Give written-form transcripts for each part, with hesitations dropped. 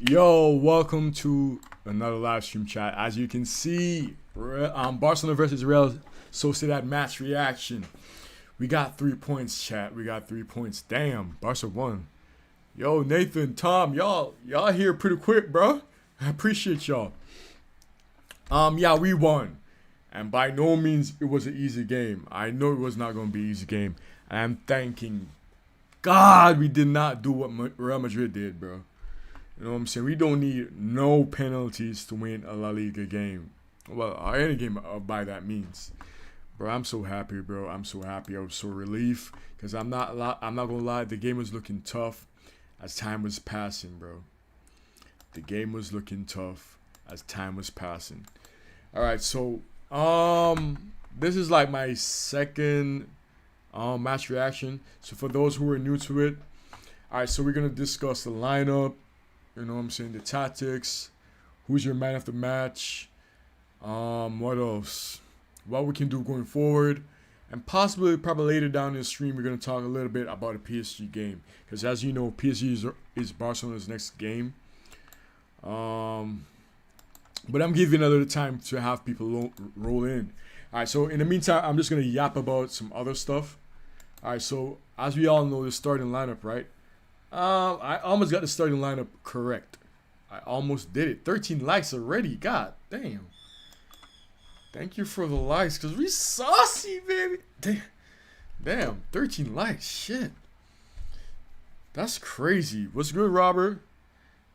Yo, welcome to another live stream chat. As you can see, Barcelona versus Real Sociedad match reaction. We got 3 points, chat. We got 3 points. Damn, Barca won. Yo, Nathan, Tom, y'all here pretty quick, bro. I appreciate y'all. Yeah, we won, and by no means it was an easy game. I know it was not going to be an easy game. And I'm thanking God we did not do what Real Madrid did, bro. You know what I'm saying? We don't need no penalties to win a La Liga game. Well, any game by that means. Bro, I'm so happy, bro. I'm so happy. I was so relieved because I'm not gonna lie. The game was looking tough as time was passing, bro. The game was looking tough as time was passing. All right, so this is like my second match reaction. So for those who are new to it, all right. So we're gonna discuss the lineup. You know what I'm saying? The tactics. Who's your man of the match? What else? What we can do going forward. And possibly, probably later down in the stream, we're going to talk a little bit about the PSG game. Because as you know, PSG is Barcelona's next game. But I'm giving another time to have people roll in. Alright, so in the meantime, I'm just going to yap about some other stuff. Alright, so as we all know, the starting lineup, right? I almost got the starting lineup correct. I almost did it. 13 likes already. God damn. Thank you for the likes, because we saucy, baby. Damn, 13 likes. Shit. That's crazy. What's good, Robert?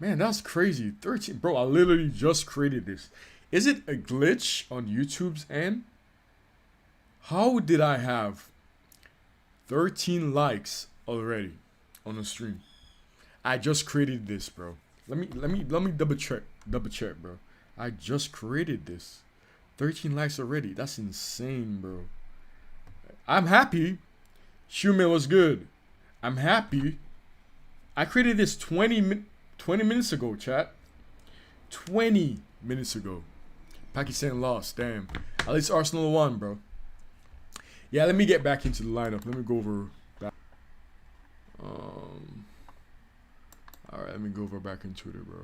Man, that's crazy. 13. Bro, I literally just created this. Is it a glitch on YouTube's end? How did I have 13 likes already on the stream? I just created this, bro. Let me double check, bro. I just created this. 13 likes already. That's insane, bro. I'm happy. Shume was good. I'm happy. I created this 20 minutes ago, chat. 20 minutes ago. Pakistan lost. Damn. At least Arsenal won, bro. Yeah, let me get back into the lineup. Let me go over back. Alright, let me go over back into it, bro.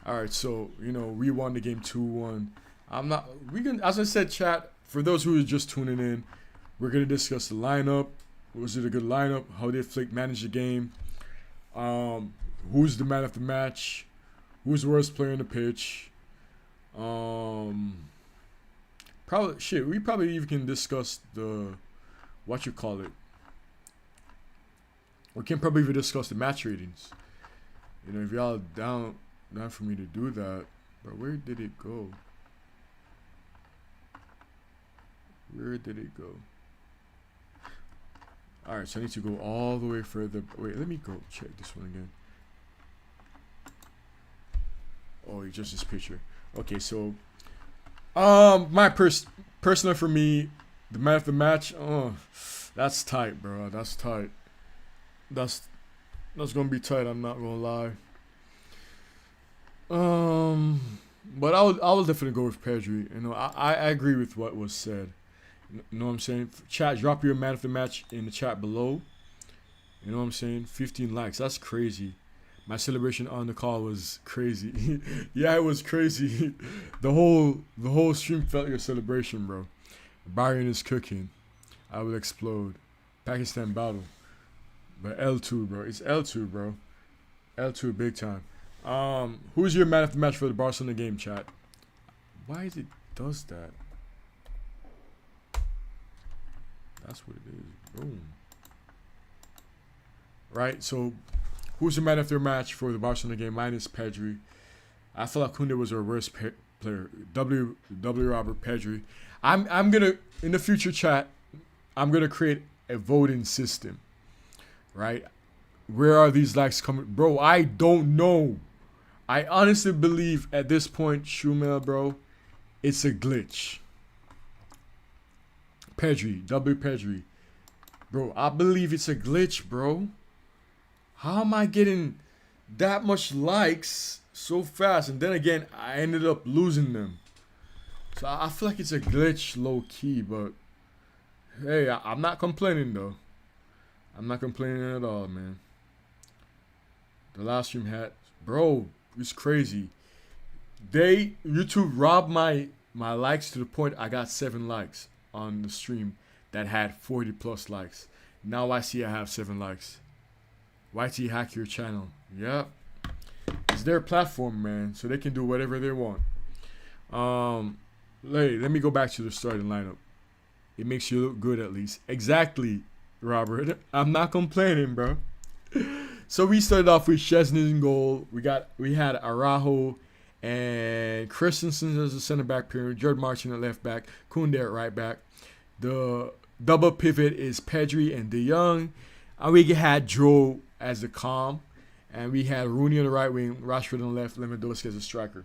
Alright, so, you know, we won the game 2-1. As I said, chat, for those who are just tuning in, we're going to discuss the lineup. Was it a good lineup? How did Flick manage the game? Who's the man of the match? Who's the worst player on the pitch? We probably even can discuss the, what you call it. We can probably even discuss the match ratings. You know, if y'all down for me to do that. But where did it go? Where did it go? Alright, so I need to go all the way further. Wait, let me go check this one again. Oh, it's just this picture. Okay, so my personal for me, the man of the match, oh, that's tight, bro. That's tight. That's gonna be tight, I'm not gonna lie. But I will definitely go with Pedri. You know, I agree with what was said. You know what I'm saying? Chat, drop your man of the match in the chat below. You know what I'm saying? 15 likes. That's crazy. My celebration on the call was crazy. Yeah, it was crazy. The whole stream felt your celebration, bro. Byron is cooking. I will explode. Pakistan battle. But L2, bro. It's L2, bro. L2 big time. Who's your man of the match for the Barcelona game, chat? Why is it does that? That's what it is. Boom. Right, so who's the man of the match for the Barcelona game? Mine is Pedri. I feel like Koundé was our worst player. W. Robert Pedri. I'm gonna, in the future, chat, I'm gonna create a voting system. Right? Where are these likes coming? Bro, I don't know. I honestly believe at this point, Shumel, bro, it's a glitch. Pedri, W. Pedri. Bro, I believe it's a glitch, bro. How am I getting that much likes so fast? And then again, I ended up losing them. So I feel like it's a glitch low key, but hey, I'm not complaining though. I'm not complaining at all, man. The last stream had, bro, It's crazy. YouTube robbed my likes to the point I got 7 likes on the stream that had 40 plus likes. Now I see I have 7 likes. YT hack your channel. Yep. It's their platform, man, so they can do whatever they want. Let me go back to the starting lineup. It makes you look good at least. Exactly, Robert. I'm not complaining, bro. So we started off with Szczesny in goal. We had Araujo and Christensen as a center back pairing. Jordan Martin at left back. Koundé at right back. The double pivot is Pedri and De Jong. And we had Joe as the calm. And we had Rooney on the right wing, Rashford on the left, Lewandowski as a striker.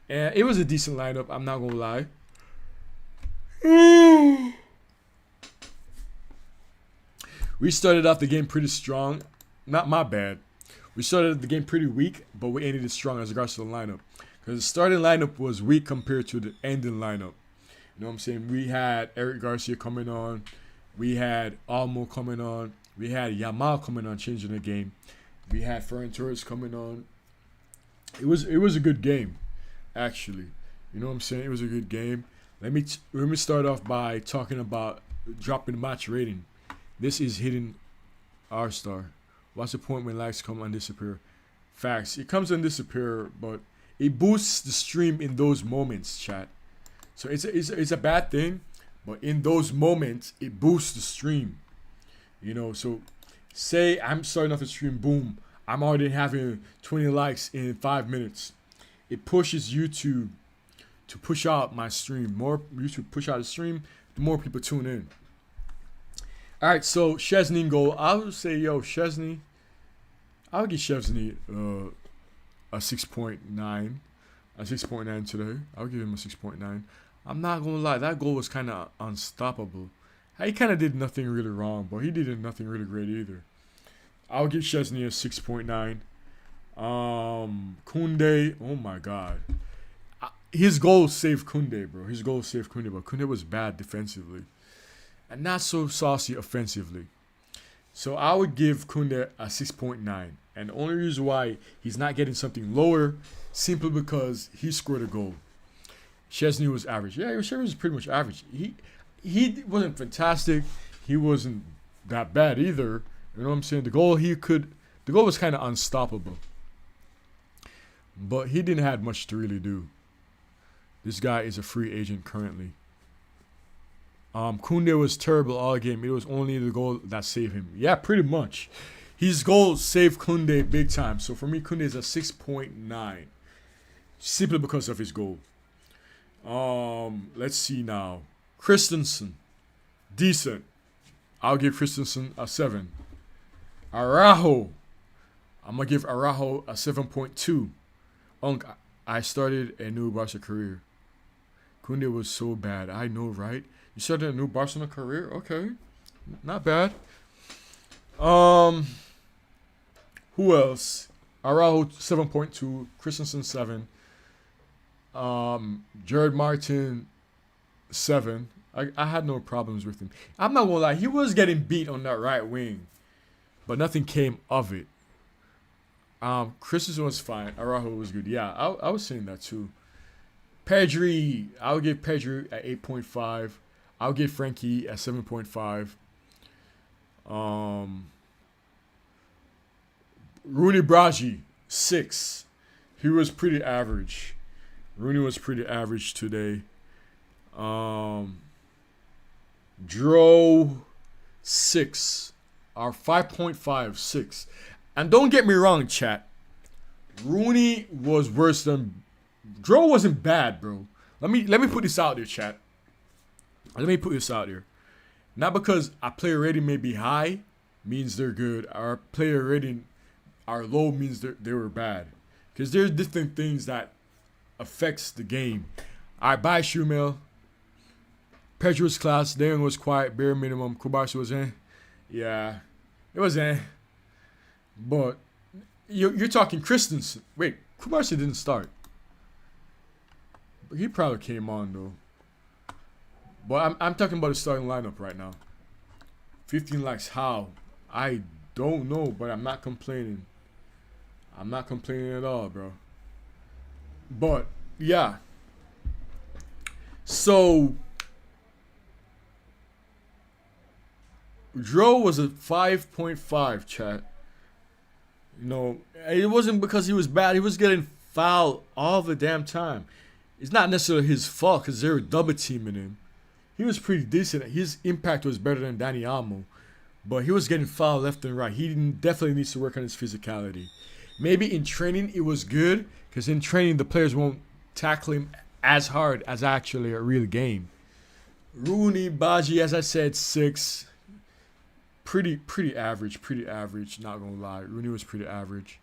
And it was a decent lineup, I'm not going to lie. We started off the game pretty strong. Not my bad. We started the game pretty weak, but we ended it strong as regards to the lineup. Because the starting lineup was weak compared to the ending lineup. You know what I'm saying? We had Eric Garcia coming on. We had Almo coming on. We had Yamal coming on, changing the game. We had Ferran Torres coming on. It was a good game, actually. You know what I'm saying? It was a good game. Let me start off by talking about dropping the match rating. This is hitting R-star. What's the point when likes come and disappear? Facts. It comes and disappear, but it boosts the stream in those moments, chat. So it's a bad thing, but in those moments, it boosts the stream. You know, so say I'm starting off the stream, boom, I'm already having 20 likes in 5 minutes. It pushes YouTube to push out my stream. More YouTube push out the stream, the more people tune in. All right, so Szczesny in goal. I would say, Szczesny. I would give Szczesny a 6.9. A 6.9 today. I'll give him a 6.9. I'm not going to lie. That goal was kind of unstoppable. He kind of did nothing really wrong, but he did nothing really great either. I'll give Szczesny a 6.9. Koundé, oh my God. His goal saved Koundé, bro. His goal saved Koundé, but Koundé was bad defensively. And not so saucy offensively. So I would give Koundé a 6.9. And the only reason why he's not getting something lower, simply because he scored a goal. Szczesny was average. Yeah, Szczesny was pretty much average. He wasn't fantastic. He wasn't that bad either. You know what I'm saying? The goal was kind of unstoppable. But he didn't have much to really do. This guy is a free agent currently. Koundé was terrible all game. It was only the goal that saved him. Yeah, pretty much. His goal saved Koundé big time. So for me, Koundé is a 6.9. Simply because of his goal. Let's see now. Christensen. Decent. I'll give Christensen a 7. Araujo. I'm going to give Araujo a 7.2. I started a new Barca career. Koundé was so bad. I know, right? You started a new Barcelona career? Okay. Not bad. Who else? Araujo 7.2. Christensen 7. Jared Martin 7. I had no problems with him. I'm not gonna lie, he was getting beat on that right wing, but nothing came of it. Christensen was fine. Araujo was good. Yeah, I was saying that too. Pedri, I'll give Pedri at 8.5. I'll give Frankie at 7.5. Rooney Braji, 6. He was pretty average. Rooney was pretty average today. Dro, 6. Or 5.5, 6. And don't get me wrong, chat. Rooney was worse than... Dro wasn't bad, bro. Let me put this out there, chat. Let me put this out there. Not because our player rating may be high means they're good. Our player rating are low means they were bad. Because there's different things that affects the game. Alright, bye, Shumel. Pedro was class. Darren was quiet, bare minimum. Kubarsi was in. Yeah, it was in. But you're talking Christensen. Wait, Kubarsi didn't start. But he probably came on though. But I'm talking about the starting lineup right now. 15 likes. How? I don't know, but I'm not complaining. I'm not complaining at all, bro. But yeah. So Dro was a 5.5, chat. You know, it wasn't because he was bad. He was getting fouled all the damn time. It's not necessarily his fault because they were double teaming him. He was pretty decent. His impact was better than Danny Almo. But he was getting fouled left and right. He definitely needs to work on his physicality. Maybe in training it was good because in training the players won't tackle him as hard as actually a real game. Rooney, Baji, as I said, 6. Pretty average, not gonna lie. Rooney was pretty average.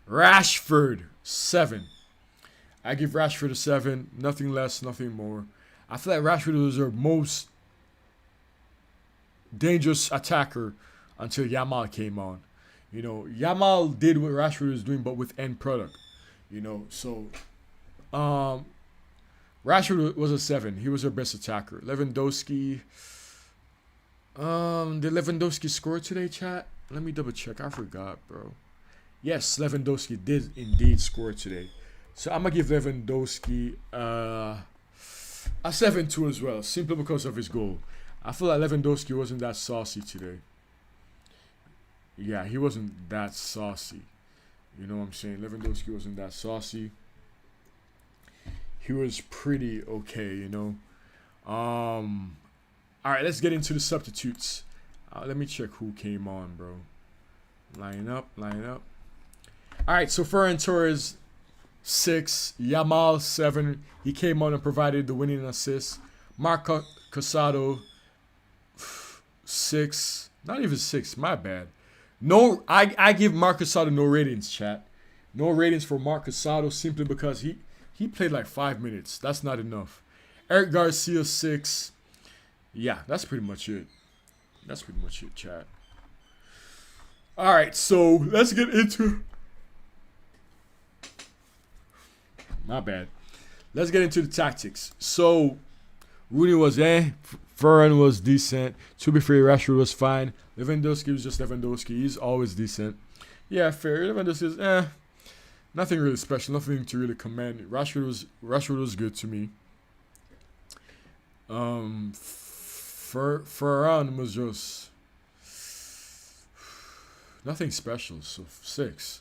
Rashford, 7. I give Rashford a 7. Nothing less, nothing more. I feel like Rashford was their most dangerous attacker until Yamal came on. You know, Yamal did what Rashford was doing, but with end product. You know, so Rashford was a 7. He was their best attacker. Lewandowski. Did Lewandowski score today, chat? Let me double check. I forgot, bro. Yes, Lewandowski did indeed score today. So I'm gonna give Lewandowski a 7 too as well, simply because of his goal. I feel like Lewandowski wasn't that saucy today. Yeah, he wasn't that saucy. You know what I'm saying? Lewandowski wasn't that saucy. He was pretty okay, you know. All right, let's get into the substitutes. Let me check who came on, bro. Line up. All right, so Ferran Torres, 6. Yamal, 7. He came on and provided the winning assist. Marco Casado, 6. Not even 6, my bad. No, I give Marc Casado no ratings, chat. No ratings for Marc Casado simply because he played like 5 minutes. That's not enough. Eric Garcia, 6. Yeah, that's pretty much it. Chat. All right, so let's get into... My bad. Let's get into the tactics. So, Rooney was Ferran was decent. To be fair, Rashford was fine. Lewandowski was just Lewandowski. He's always decent. Yeah, fair. Lewandowski is nothing really special. Nothing to really commend. Rashford was good to me. Ferran was just nothing special. So 6.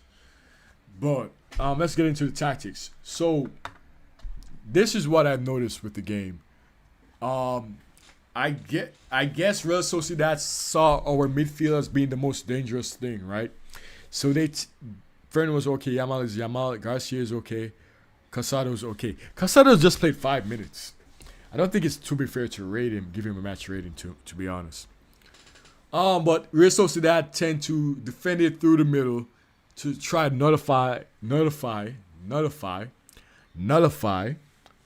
But let's get into the tactics. So this is what I've noticed with the game. I guess Real Sociedad saw our midfield as being the most dangerous thing, right? So Fernan was okay, Yamal is Yamal, Garcia is okay, Casado is okay. Casado just played 5 minutes. I don't think it's to be fair to rate him, give him a match rating to be honest. But Real Sociedad tend to defend it through the middle to try to nullify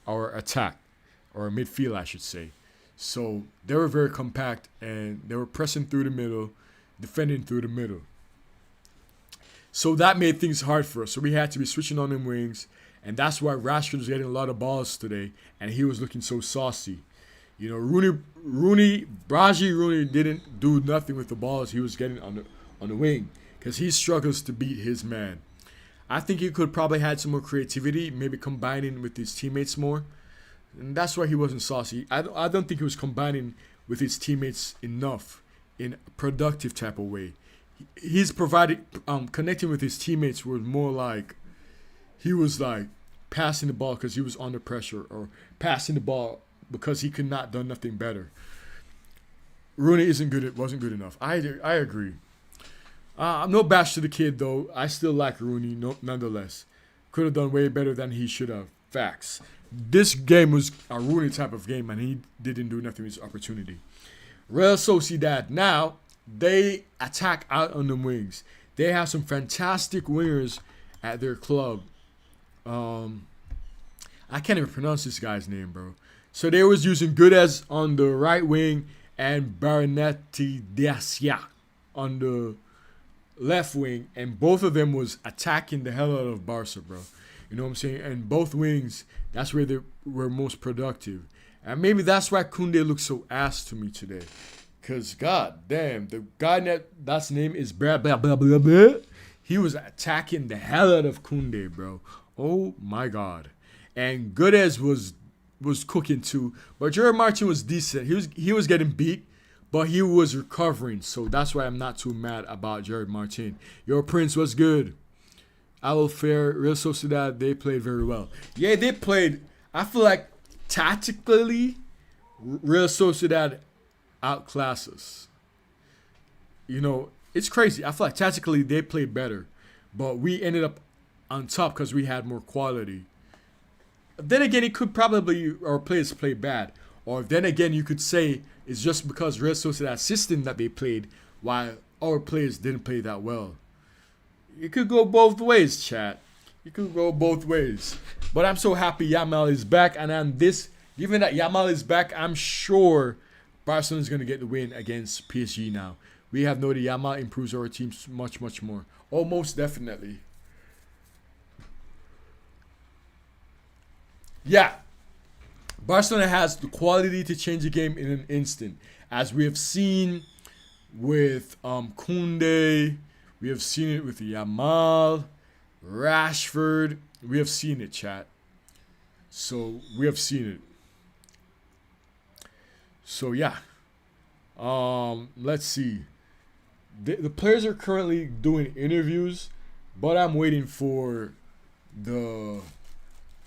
our attack, or midfield, I should say. So they were very compact and they were pressing through the middle, defending through the middle. So that made things hard for us. So we had to be switching on them wings. And that's why Rashford was getting a lot of balls today. And he was looking so saucy. You know, Rooney didn't do nothing with the balls he was getting on the wing. Because he struggles to beat his man. I think he could probably had some more creativity. Maybe combining with his teammates more. And that's why he wasn't saucy. I don't think he was combining with his teammates enough in a productive type of way. He's provided connecting with his teammates was more like he was like passing the ball because he was under pressure, or passing the ball because he could not done nothing better. Rooney wasn't good enough. I agree. I'm no bash to the kid though. I still like Rooney nonetheless. Could have done way better than he should have. Facts. This game was a Rooney type of game, and he didn't do nothing with his opportunity. Real Sociedad, now, they attack out on the wings. They have some fantastic wingers at their club. I can't even pronounce this guy's name, bro. So they was using Guedes on the right wing and Baronetti Dacia on the left wing, and both of them was attacking the hell out of Barca, bro. You know what I'm saying? And both wings, that's where they were most productive. And maybe that's why Koundé looked so ass to me today. Because, god damn, the guy that's name is blah, blah, blah, blah, blah. He was attacking the hell out of Koundé, bro. Oh my God. And Goodes was cooking too. But Jared Martin was decent. He was getting beat, but he was recovering. So that's why I'm not too mad about Jared Martin. Your Prince was good. Al Fair, Real Sociedad, they played very well. Yeah, they played. I feel like tactically, Real Sociedad outclasses. It's crazy. I feel like tactically they played better, but we ended up on top because we had more quality. Then again, it could probably our players play bad, or then again, you could say it's just because Real Sociedad system that they played, while our players didn't play that well. It could go both ways, chat. It could go both ways. But I'm so happy Yamal is back, and given that Yamal is back, I'm sure Barcelona is going to get the win against PSG now. We have known that Yamal improves our team much, much more. Almost definitely. Yeah, Barcelona has the quality to change the game in an instant, as we have seen with Koundé, we have seen it with Yamal, Rashford. We have seen it, chat. So we have seen it. So yeah, let's see. The players are currently doing interviews, but I'm waiting for the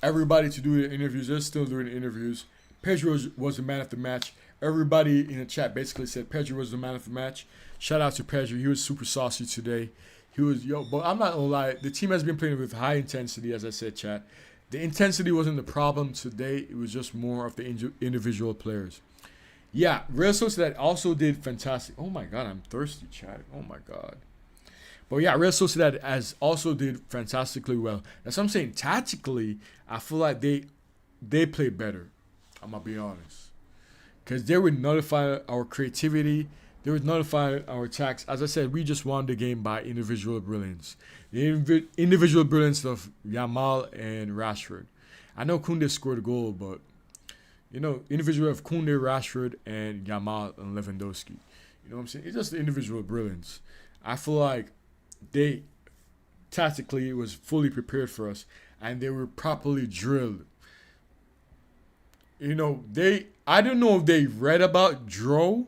everybody to do the interviews. They're still doing interviews. Pedro was the man of the match. Everybody in the chat basically said Pedro was the man of the match. Shout out to Pedro. He was super saucy today. But I'm not gonna lie. The team has been playing with high intensity, as I said, chat. The intensity wasn't the problem today. It was just more of the individual players. Yeah, Real Sociedad also did fantastic. Oh my God, I'm thirsty, chat. Oh my God. But yeah, Real Sociedad as also did fantastically well. That's what I'm saying. Tactically, I feel like they played better. I'm gonna be honest, because they would nullify our creativity. They would nullify our attacks. As I said, we just won the game by individual brilliance. The individual brilliance of Yamal and Rashford. I know Koundé scored a goal, but individual of Koundé, Rashford, and Yamal and Lewandowski. You know what I'm saying? It's just the individual brilliance. I feel like they tactically it was fully prepared for us, and they were properly drilled. I don't know if they read about Dro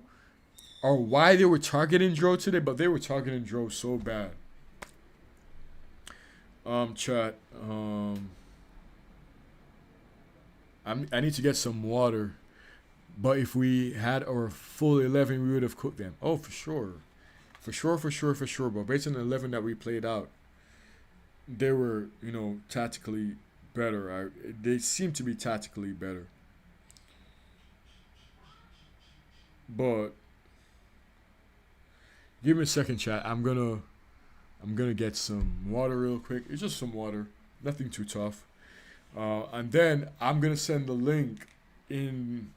or why they were targeting Dro today, but they were targeting Dro so bad. Chat. I need to get some water. But if we had our full 11, we would have cooked them. Oh, for sure. For sure. But based on the 11 that we played out, they were, tactically better. They seem to be tactically better. But give me a second, chat. I'm gonna get some water real quick. It's just some water, nothing too tough. And then I'm gonna send the link in.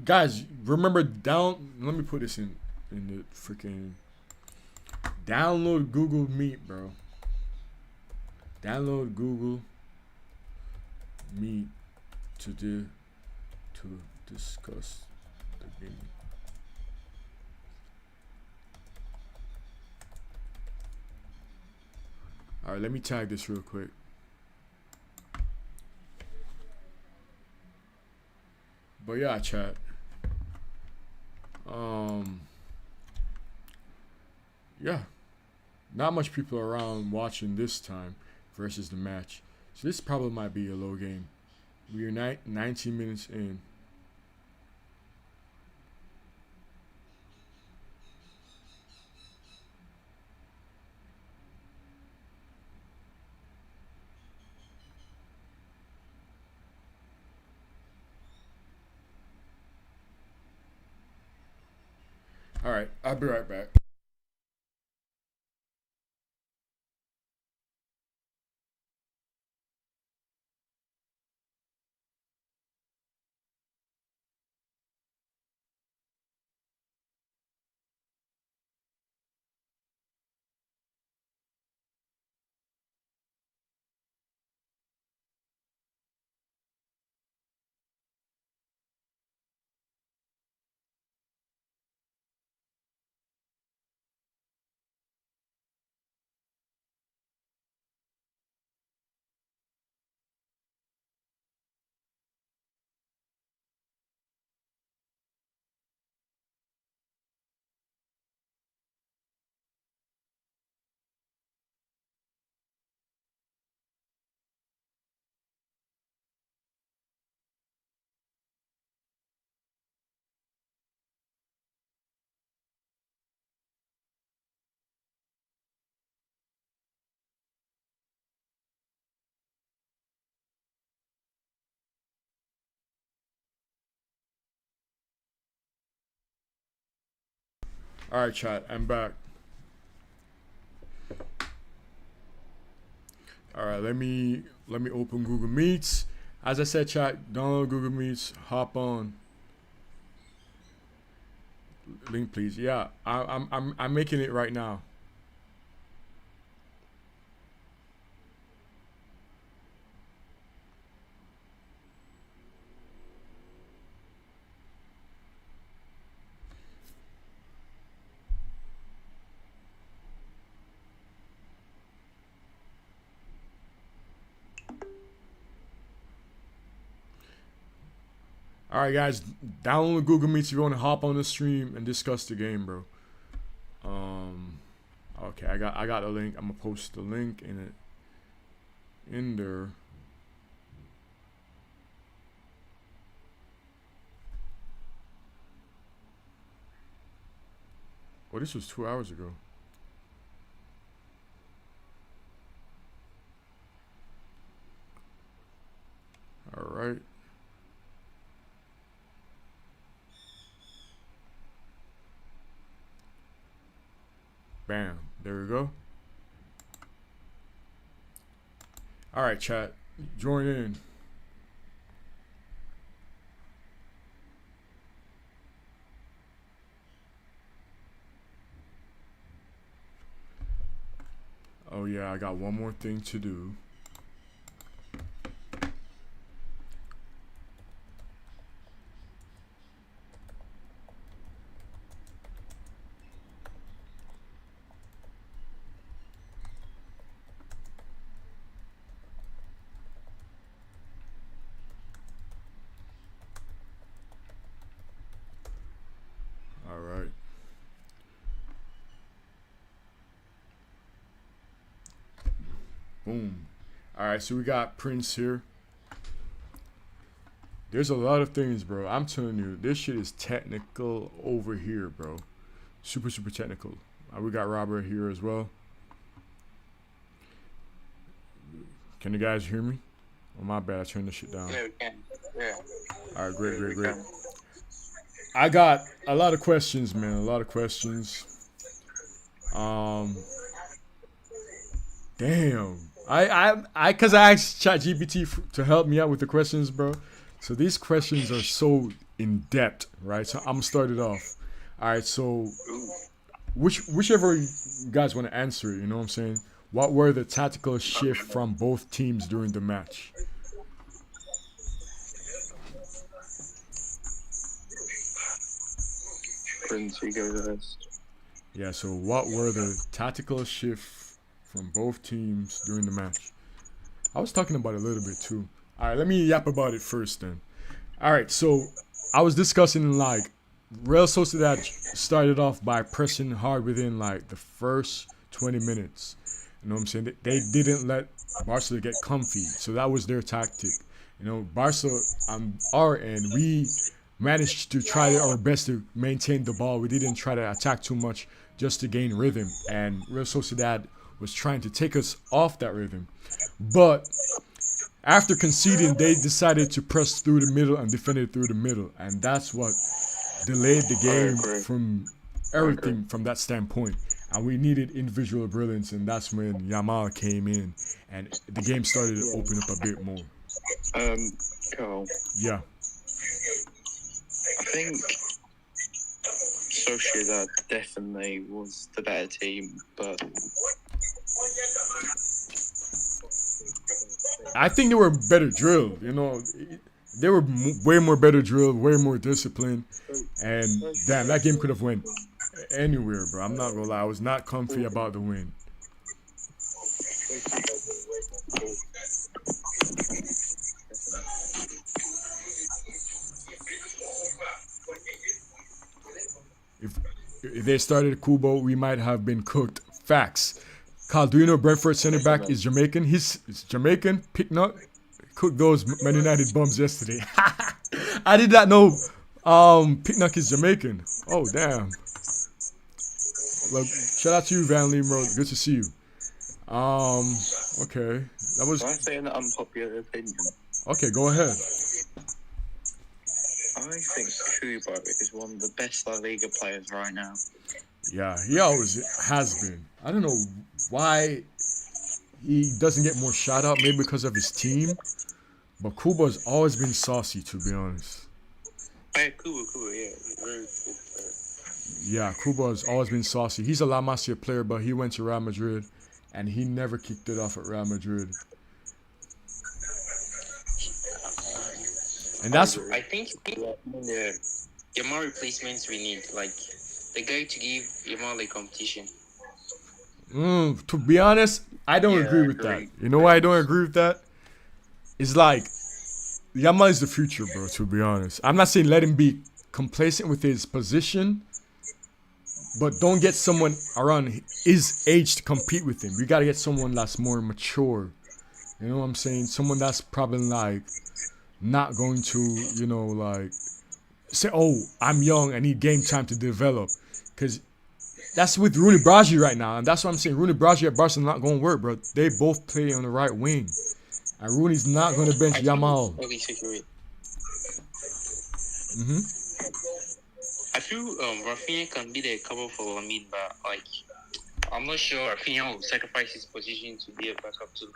Guys, remember down. Let me put this in the freaking. Download Google Meet, bro. Download Google Meet to discuss the game. All right, let me tag this real quick. But yeah, chat. Yeah, not much people around watching this time versus the match, so this probably might be a low game. We are 19 minutes in. All right, I'll be right back. All right, chat. I'm back. All right, let me open Google Meets. As I said, chat, download Google Meets. Hop on. Link, please. Yeah, I'm making it right now. All right, guys, download Google Meets if you want to hop on the stream and discuss the game, bro. Okay, I got the link. I'm gonna post the link in there. Well, this was 2 hours ago. All right. Bam. There we go. All right, chat. Join in. Oh yeah, I got one more thing to do. All right. Boom. All right, so we got Prince here. There's a lot of things, bro. I'm telling you, this shit is technical over here, bro. Super, super technical. We got Robert here as well. Can you guys hear me? Oh, my bad. I turned this shit down. Yeah, we can. Yeah. All right, great. I got a lot of questions, man. A lot of questions. Damn. Cause I asked ChatGPT to help me out with the questions, bro. So these questions are so in depth, right? So I'm gonna start it off. All right. So whichever you guys want to answer it, you know what I'm saying? What were the tactical shift from both teams during the match? Prince, you go first. Yeah. So what were the tactical shift from both teams during the match? I was talking about it a little bit too. All right, let me yap about it first then. All right, so I was discussing like Real Sociedad started off by pressing hard within like the first 20 minutes. You know what I'm saying? They didn't let Barca get comfy, so that was their tactic. You know, Barca on our end, we managed to try our best to maintain the ball. We didn't try to attack too much just to gain rhythm, and Real Sociedad was trying to take us off that rhythm. But after conceding, they decided to press through the middle and defend it through the middle, and that's what delayed the game from everything from that standpoint. And we needed individual brilliance, and that's when Yamal came in, and the game started to open up a bit more. Carl. Yeah. I think Sociedad definitely was the better team, but I think they were better drilled. You know, they were way more better drilled, way more disciplined, and damn, that game could have went anywhere, bro. I'm not gonna lie, I was not comfy about the win. If they started Kubo, we might have been cooked. Facts. Carl, do you know Brentford center back is Jamaican? He's Jamaican. Picknut cooked those Man United bums yesterday. I did not know Picknut is Jamaican. Oh damn. Look, shout out to you, Van Lee, bro. Good to see you. Okay, that was. Can I say an unpopular opinion? Okay, go ahead. I think Kubo is one of the best La Liga players right now. Yeah, he always has been. I don't know why he doesn't get more shout out. Maybe because of his team. But Kuba's always been saucy, to be honest. Hey, cool, yeah, very good player. Yeah, Kuba has always been saucy. He's a La Masia player, but he went to Real Madrid, and he never kicked it off at Real Madrid. And that's I think the Yamal replacements we need, like the guy to give Yamal a competition. to be honest, I don't Yeah, agree I with that. agree. You know why I don't agree with that? It's like Yamal is the future, bro. To be honest, I'm not saying let him be complacent with his position, but don't get someone around his age to compete with him. You gotta get someone that's more mature. You know what I'm saying? Someone that's probably like not going to, like say, "Oh, I'm young. I need game time to develop," because that's with Rooney Braji right now, and that's what I'm saying. Rooney Braji at Barcelona not going to work, bro. They both play on the right wing, and Rooney's not going to bench Yamal. I feel Rafinha can be the cover for Lamine, but like I'm not sure Rafinha will sacrifice his position to be a backup to.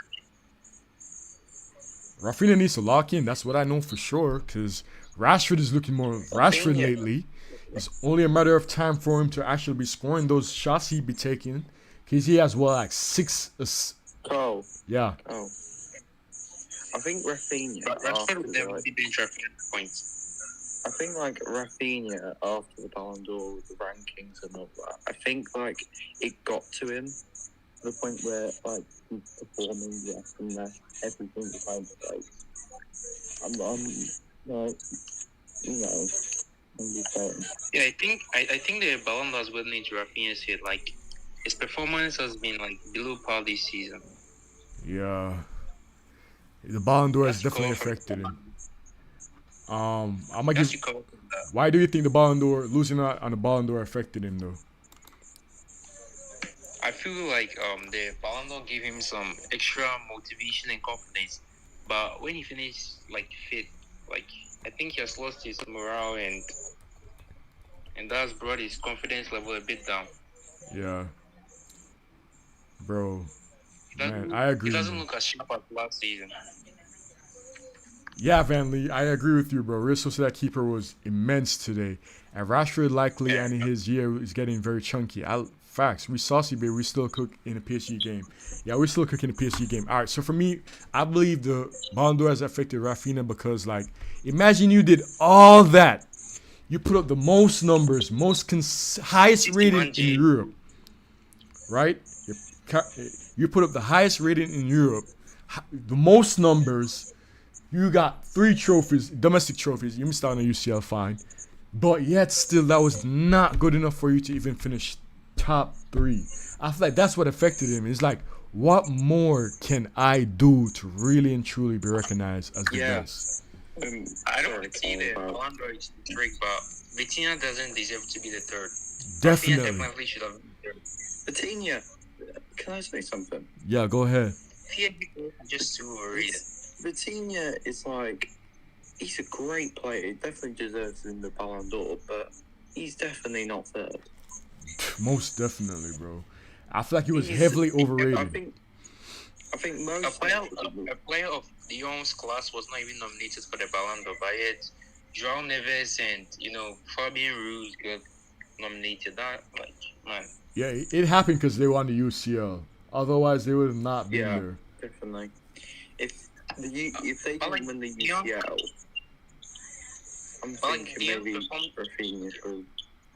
Rafinha needs to lock in. That's what I know for sure, because Rashford is looking more Rashford lately. It's only a matter of time for him to actually be scoring those shots he'd be taking, because he has like 6 Oh, yeah. oh. I think Rafinha. Rashford would never like, be bench Rafinha at points. I think like Rafinha after the Ballon d'Or with the rankings and all that. I think like it got to him to the point where like he's performing less and less every single time he plays. I'm like, I'm just saying. Yeah, I think the Ballon d'Or is well into Rafinha's head. Like his performance has been like below par this season. Yeah. The Ballon d'Or has That's definitely cool for- affected him. I'm gonna That's give. to cover for that. Why do you think the Ballon d'Or losing out on the Ballon d'Or affected him though? I feel like the Ballon d'Or gave him some extra motivation and confidence, but when he finished like fit, like I think he has lost his morale and that's brought his confidence level a bit down. Yeah, bro. He doesn't- Man, I agree. He doesn't look as sharp as last season. Yeah, Van Lee, I agree with you, bro. Real Sociedad keeper was immense today, and Rashford likely and his year is getting very chunky. Facts. We saucy, baby. We still cook in a PSG game. Yeah, we still cook in a PSG game. All right. So for me, I believe the Ballon d'Or has affected Rafinha because, like, imagine you did all that. You put up the most numbers, highest rating in Europe, right? You put up the highest rating in Europe, the most numbers. You got 3 trophies, domestic trophies. You missed out on the UCL, fine. But yet still, that was not good enough for you to even finish top 3. I feel like that's what affected him. It's like, what more can I do to really and truly be recognized as the best? I don't see the Ballon d'Or is the trick, but Vitinha doesn't deserve to be the third. Definitely. Rafinha definitely should have been third. Vitinha, can I say something? Yeah, go ahead. Just too overrated. Vitinha is like, he's a great player. He definitely deserves in the Ballon d'Or, but he's definitely not third. Most definitely, bro. I feel like he was heavily overrated. I think most a player of Lyon's class was not even nominated for the Ballon d'Or, but yet João Neves and Fabian Ruiz got nominated. That man. Yeah, it happened because they won the UCL. Otherwise, they would have not been there. Definitely. If they didn't win the UCL, I'm thinking maybe Rafinha should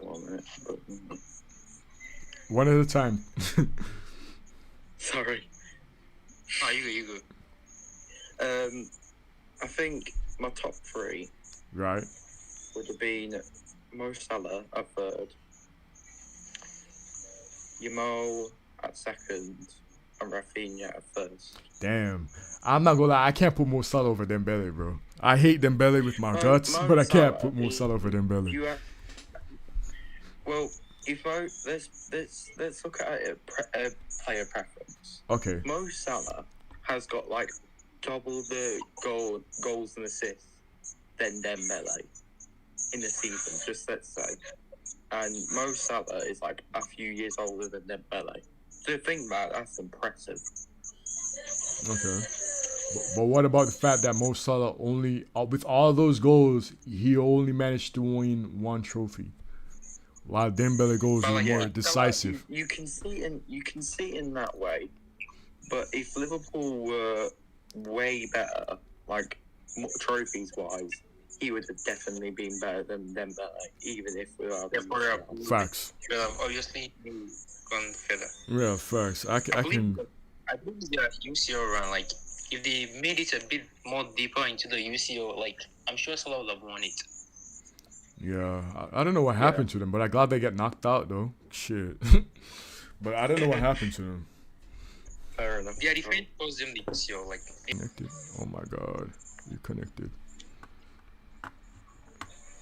won it. But, One at a time. sorry. Oh, you go. I think my top 3 Right. would have been Mo Salah at third, Yamal at second, and Rafinha at first. Damn. I'm not gonna lie, I can't put Mo Salah over Dembele, bro. I hate Dembele with my guts, but I can't put Mo Salah over Dembele. Well, if let's look at it, player preference. Okay. Mo Salah has got like double the goals and assists than Dembele in the season. Just let's say. and Mo Salah is like a few years older than Dembele. So think about that's impressive. Okay. But what about the fact that Mo Salah only, with all those goals, he only managed to win one trophy, while Dembele goals were more decisive. You can see in that way, but if Liverpool were way better, like trophies wise, he would have definitely been better than Dembele, even if without Facts. Obviously, gone further. Yeah, facts. I can. I believe the UCL run, like, if they made it a bit more deeper into the UCL, like, I'm sure Salah would have won it. Yeah, I don't know what happened to them, but I'm glad they get knocked out though. Shit. But I don't know what happened to them. Fair enough. Yeah, defense caused them the UCL, like. Connected. Oh my god, you connected.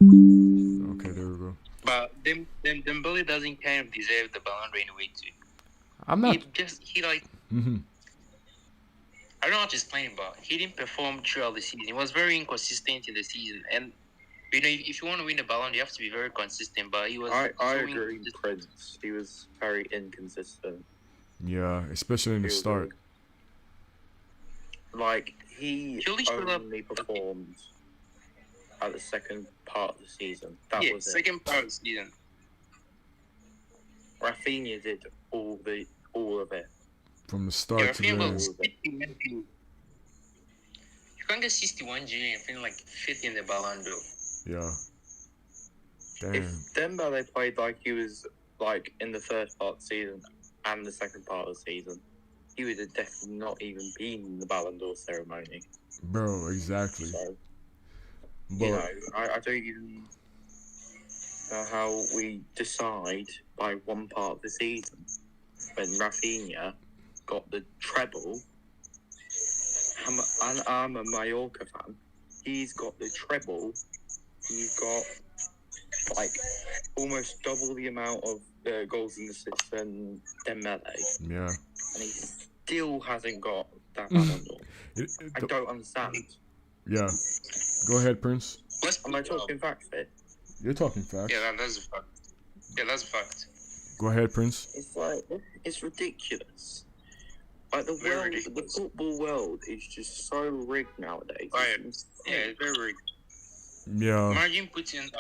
Okay, there we go. But Dembele doesn't kind of deserve the Ballon d'Or anyway too. I'm not. He like. Mm-hmm. I don't know how to explain, but he didn't perform throughout the season. He was very inconsistent in the season, and you know, if you want to win the Ballon, you have to be very consistent. But he was. I agree, Prince. He was very inconsistent. Yeah, especially in the start. Like he only performed at the second part of the season. That was it. Second part of the season. Rafinha did all of it. From the start to the end. You can't get 61 G and feel like 50 in the Ballon d'Or. Yeah. Damn. If Dembele played like he was like in the first part of the season and the second part of the season, he would have definitely not even been in the Ballon d'Or ceremony. Bro, exactly. So, but, you know, I don't even know how we decide by one part of the season when Rafinha got the treble. I'm a Mallorca fan. He's got the treble. He's got like almost double the amount of goals and assists than Dembele. Yeah. And he still hasn't got that Ballon d'Or. I don't understand. Yeah. Go ahead, Prince. Am I talking facts here? You're talking facts. Yeah, that's a fact. Yeah, that's a fact. Go ahead, Prince. It's like, it's ridiculous. Like the football world is just so rigged nowadays. Yeah, it's very rigged. Yeah. Imagine putting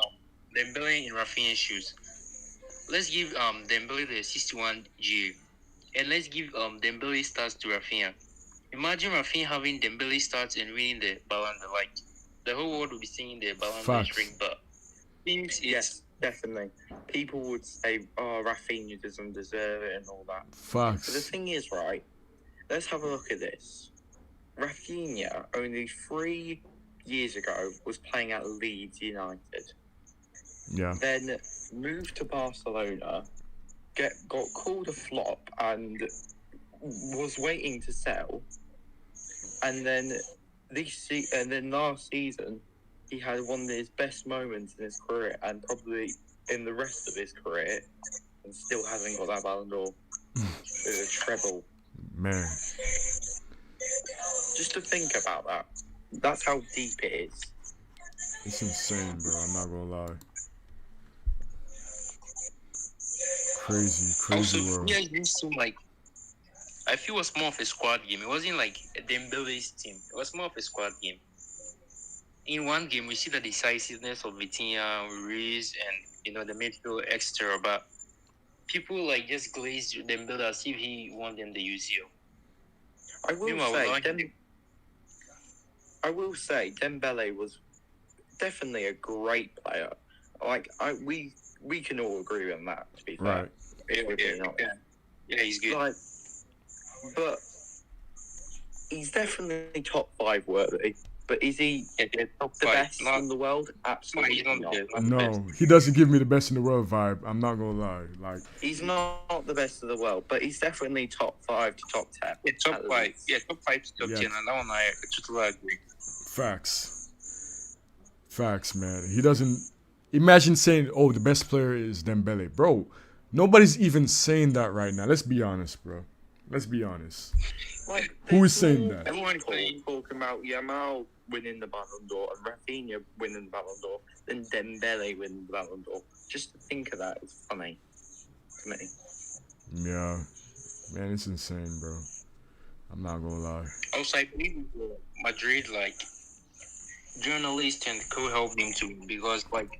Dembele in Rafinha's shoes. Let's give Dembele the 61 G, and let's give Dembele stats to Rafinha. Imagine Rafinha having Dembele starts and winning the Ballon d'Or. Like the whole world would be singing the Ballon d'Or ring, but yes, definitely. People would say, "Oh, Rafinha doesn't deserve it" and all that. Facts. But the thing is, right? Let's have a look at this. Rafinha, only 3 years ago, was playing at Leeds United. Yeah. Then moved to Barcelona, got called a flop, and was waiting to sell. And then last season, he had one of his best moments in his career, and probably in the rest of his career, and still hasn't got that Ballon d'Or. With a treble. Man. Just to think about that. That's how deep it is. It's insane, bro. I'm not gonna lie. Crazy also, world. Yeah, used to like. I feel it was more of a squad game. It wasn't like Dembele's team. It was more of a squad game. In one game, we see the decisiveness of Vitinha, Ruiz, and the midfield extra. But people like just glazed Dembele as if he won them the UCL. I will say Dembele was definitely a great player. Like we can all agree on that. To be fair, right? Yeah, he's good. Like, but he's definitely top 5 worthy. But is he the best in the world? Absolutely not. No, he doesn't give me the best in the world vibe. I'm not gonna lie. Like, he's not the best in the world, but he's definitely top 5 to top 10. Yeah, top 5. Yeah, top 5 to top 10, and that one I totally agree. Facts, man. He doesn't. Imagine saying, "Oh, the best player is Dembele," bro. Nobody's even saying that right now. Let's be honest, bro. Let's be honest. Like, who is saying that? Everyone's talking about Yamal winning the Ballon d'Or and Rafinha winning the Ballon d'Or than Dembele winning the Ballon d'Or. Just to think of that is funny to me. Yeah, man, it's insane, bro. I'm not gonna lie. Also, I believe Madrid, like, journalists and co helped him to win because, like,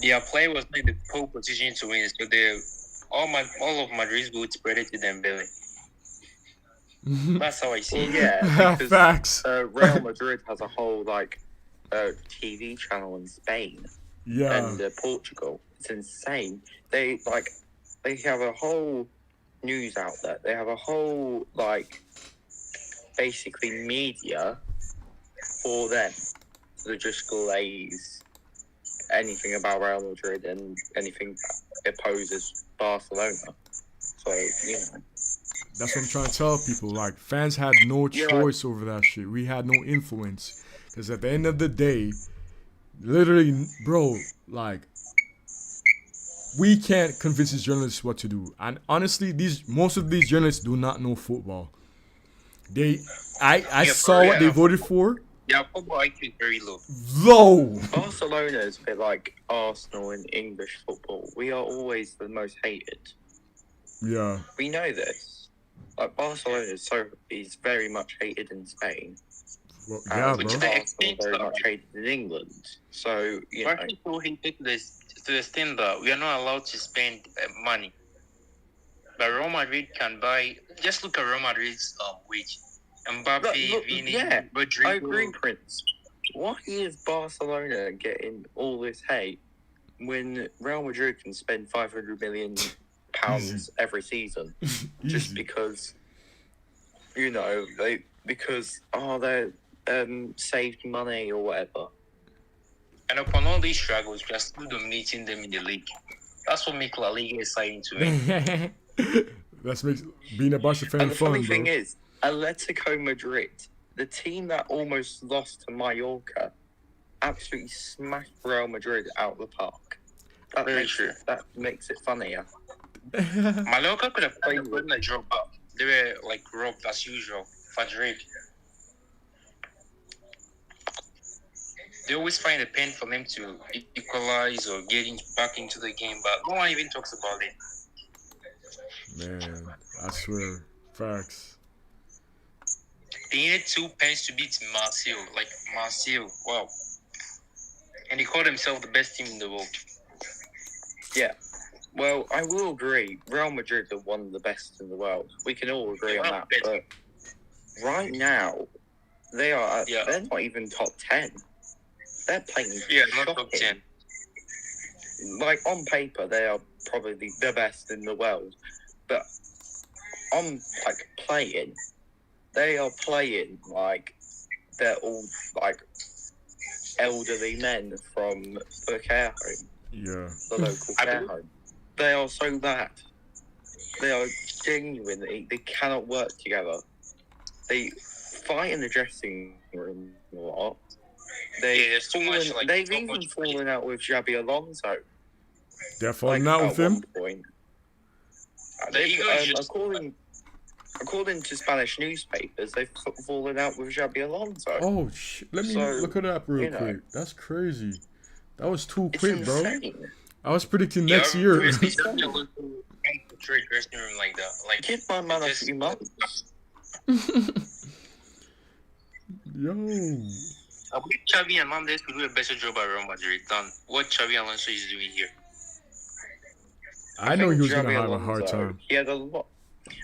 their player was not in the pole position to win, so all of Madrid's votes spread it to Dembele. That's how I see Well, it. yeah, because Facts. Real Madrid has a whole like TV channel in Spain Yeah. and Portugal. It's insane. They have a whole news outlet. They have a whole like basically media for them to just glaze anything about Real Madrid and anything that opposes Barcelona. So you know. That's what I'm trying to tell people. Like, fans had no choice over that shit. We had no influence. Because at the end of the day, literally, bro, like, we can't convince these journalists what to do. And honestly, most of these journalists do not know football. I saw what they voted for. Yeah, football IQ is very low. Low. Barcelona is a bit like Arsenal in English football. We are always the most hated. Yeah. We know this. Like Barcelona is very much hated in Spain. Well, yeah, and bro. Arsenal is very much hated in England. So you know. Barca so hated to the extent that we are not allowed to spend money. But Real Madrid can buy. Just look at Real Madrid's wage. Mbappe, Vini, yeah, Rodrigo. I agree, Prince. Why is Barcelona getting all this hate when Real Madrid can spend £500 million every season just because you know they saved money or whatever? And upon all these struggles, we are still dominating them in the league. That's what makes La Liga exciting to me. That makes being a Barca fan And the fun, funny bro. thing is, Atletico Madrid, the team that almost lost to Mallorca, absolutely smashed Real Madrid out of the park. That makes it funnier. Mallorca could have played in a draw, but they were like robbed as usual. Madrid. They always find a pen for them to equalize or get back into the game, but no one even talks about it. Man, I swear. Facts. They needed 2 pens to beat Marseille. Like, Marseille, wow. And they call themselves the best team in the world. Yeah. Well, I will agree. Real Madrid are one of the best in the world. We can all agree on that. But right now, they're not even top 10. They're playing not top 10. Like, on paper, they are probably the best in the world. But on, like, playing, they are playing like they're all, like, elderly men from the care home. Yeah. The local care home. They are so bad. They are genuinely, they cannot work together. They fight in the dressing room a lot. They've even fallen out with Xabi Alonso. They're falling out with him? Point. According to Spanish newspapers, they've fallen out with Xabi Alonso. Oh, let me look it up real quick. That's crazy. That was too quick, bro. I was predicting next year. Like give my man a few months. Yo. I believe Xavi Hernandez could do a better job at Real Madrid than what Xavi Alonso is doing here. I know he was going to have a hard time. He had a lot.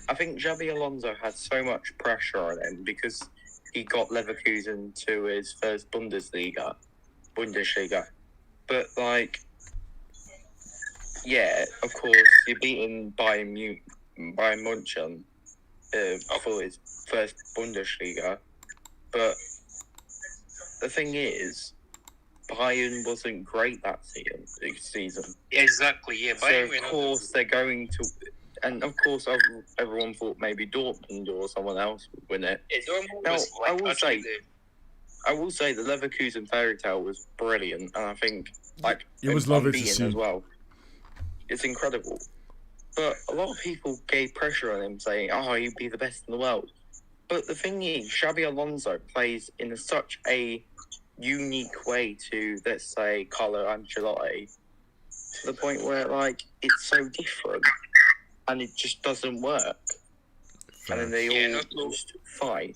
I think Xabi Alonso had so much pressure on him because he got Leverkusen to his first Bundesliga. But, like, yeah, of course, you're beaten Bayern München for his first Bundesliga. But the thing is, Bayern wasn't great that season. Exactly, yeah. So, of course, they're going to... And, of course, everyone thought maybe Dortmund or someone else would win it. Now, I will say the Leverkusen fairy tale was brilliant, and I think it was lovely to see as well. It's incredible, but a lot of people gave pressure on him, saying, "Oh, he'd be the best in the world." But the thing is, Xabi Alonso plays in such a unique way to, let's say, Carlo Ancelotti, to the point where, like, it's so different and it just doesn't work. And then they all just fight.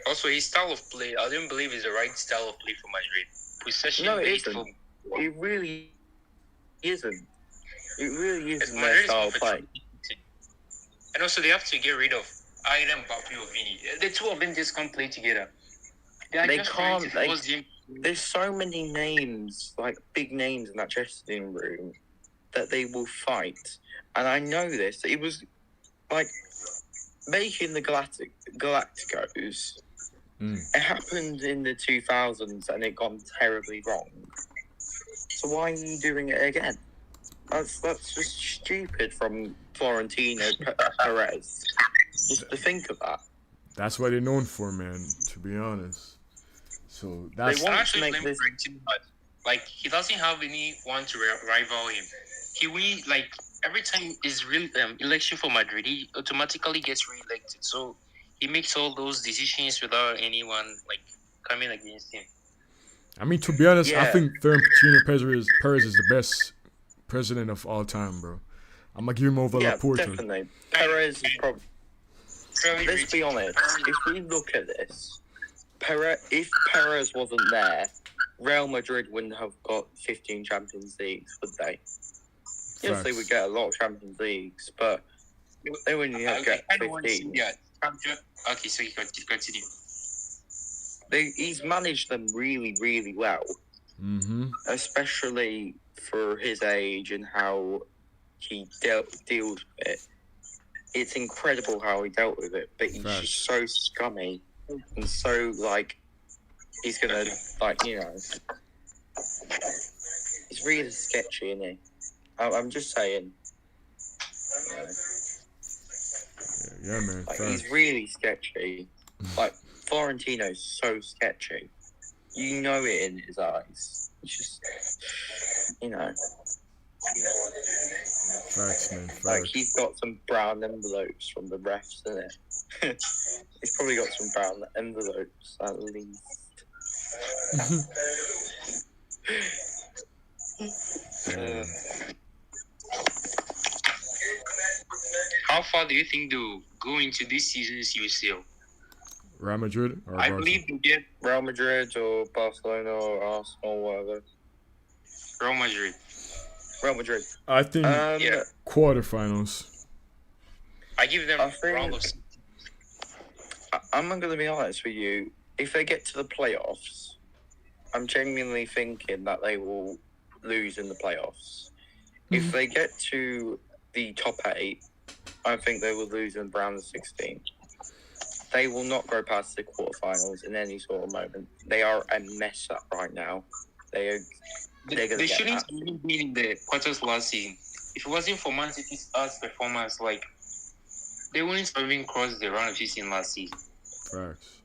Also, his style of play, I don't believe is the right style of play for Madrid. Possession No, it based isn't. football. It really isn't. It really It's isn't their style of play. And also, they have to get rid of either Mbappe or Vini. The two of them just can't play together. They can't. There's so many names, like big names in that dressing room, that they will fight. And I know this. It was like making the Galacticos. It happened in the 2000s and it gone terribly wrong. So why are you doing it again? That's just stupid from Florentino Perez. Just to think of that. That's what they're known for, man. To be honest. So that's. They want to make this. Like he doesn't have anyone to rival him. He wins like every time is real election for Madrid. He automatically gets re-elected. So he makes all those decisions without anyone like coming against him. I mean, to be honest, I Yeah. think Florentino Perez is the best president of all time, bro. I'm gonna give him over Yeah, Laporta. definitely. Perez is probably. Very Let's rich. be honest. If we look at this, if Perez wasn't there, Real Madrid wouldn't have got 15 Champions Leagues, would they? Yes, they would get a lot of Champions Leagues, but they wouldn't have get 15. Yeah. Okay, so you continue. He's managed them really, really well, especially for his age and how he deals with it. It's incredible how he dealt with it, but he's just so scummy and so, like, he's gonna, like, you know, he's really sketchy, isn't he? I'm just saying. You know, Yeah, man. like, facts. he's really sketchy. Like, Florentino's so sketchy. You know it in his eyes. It's just, you know. Facts, man. Like, Facts. he's got some brown envelopes from the refs, isn't it? He's probably got some brown envelopes, at least. How far do you think they'll go into this season's UCL? Real Madrid or I Barca? believe they get Real Madrid or Barcelona or Arsenal or whatever. Real Madrid. Real Madrid. I think Yeah. quarterfinals. I give them I think- round of I'm going to be honest with you. If they get to the playoffs, I'm genuinely thinking that they will lose in the playoffs. If they get to the top 8, I think they will lose in round of 16. They will not go past the quarterfinals in any sort of moment. They are a mess up right now. They're gonna They get shouldn't that. even be in the quarters last season. If it wasn't for Man City's past performance, like they wouldn't have even crossed the round of 16 last season. Facts.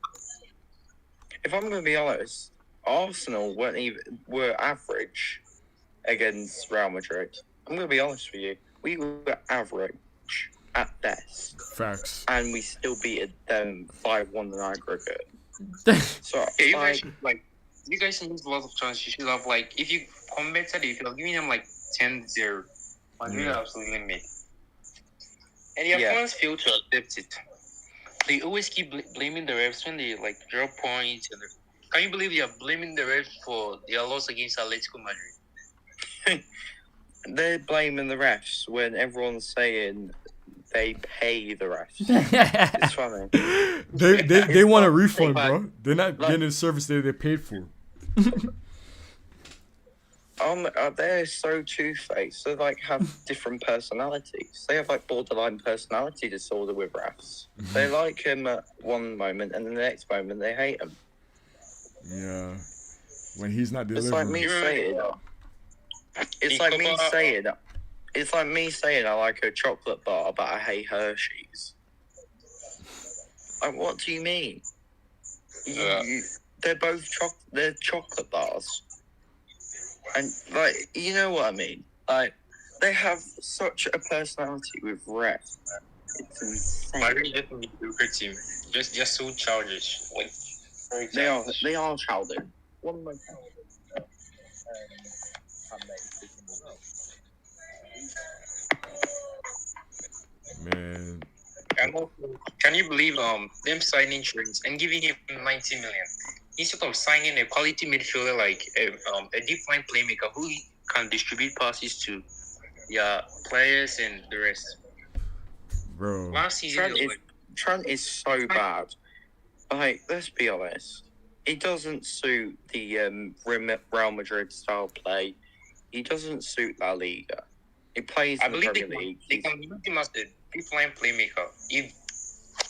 If I'm going to be honest, Arsenal were average against Real Madrid. I'm going to be honest with you. We were average at best, Facts. and we still beat them 5-1 in aggregate. So, Yeah, you like, guys should, you guys lose a lot of chances. You should have if you combated, if you're giving them 10-0, Madrid Yeah. absolutely make. And your Yeah. fans fail to accept it. They always keep blaming the refs when they drop points. And can you believe they are blaming the refs for their loss against Atletico Madrid? they're blaming the refs when everyone's saying they pay the refs. It's funny. They want a refund, like- bro. They're not like- getting the service that they paid for. They're so two-faced. They have different personalities. They have borderline personality disorder with refs. They like him at one moment, and the next moment they hate him. Yeah. When he's not It's delivering. like me saying. It's like me saying. It's like me saying I like a chocolate bar, but I hate Hershey's. Like, what do you mean? They're both they're chocolate bars. And, you know what I mean? They have such a personality with refs. It's insane. Madrid just need to recruit team. Just so childish. Like very childish. They are childish. One of my fanbases in the world. Man, And also, can you believe them signing Trent and giving him 90 million instead of signing a quality midfielder like a deep line playmaker who can distribute passes to players and the rest. bro. Last season, Trent is so bad. Like, let's be honest. He doesn't suit the Real Madrid style play. He doesn't suit La Liga. He plays I in the believe Premier League. they can use him as the deep line playmaker if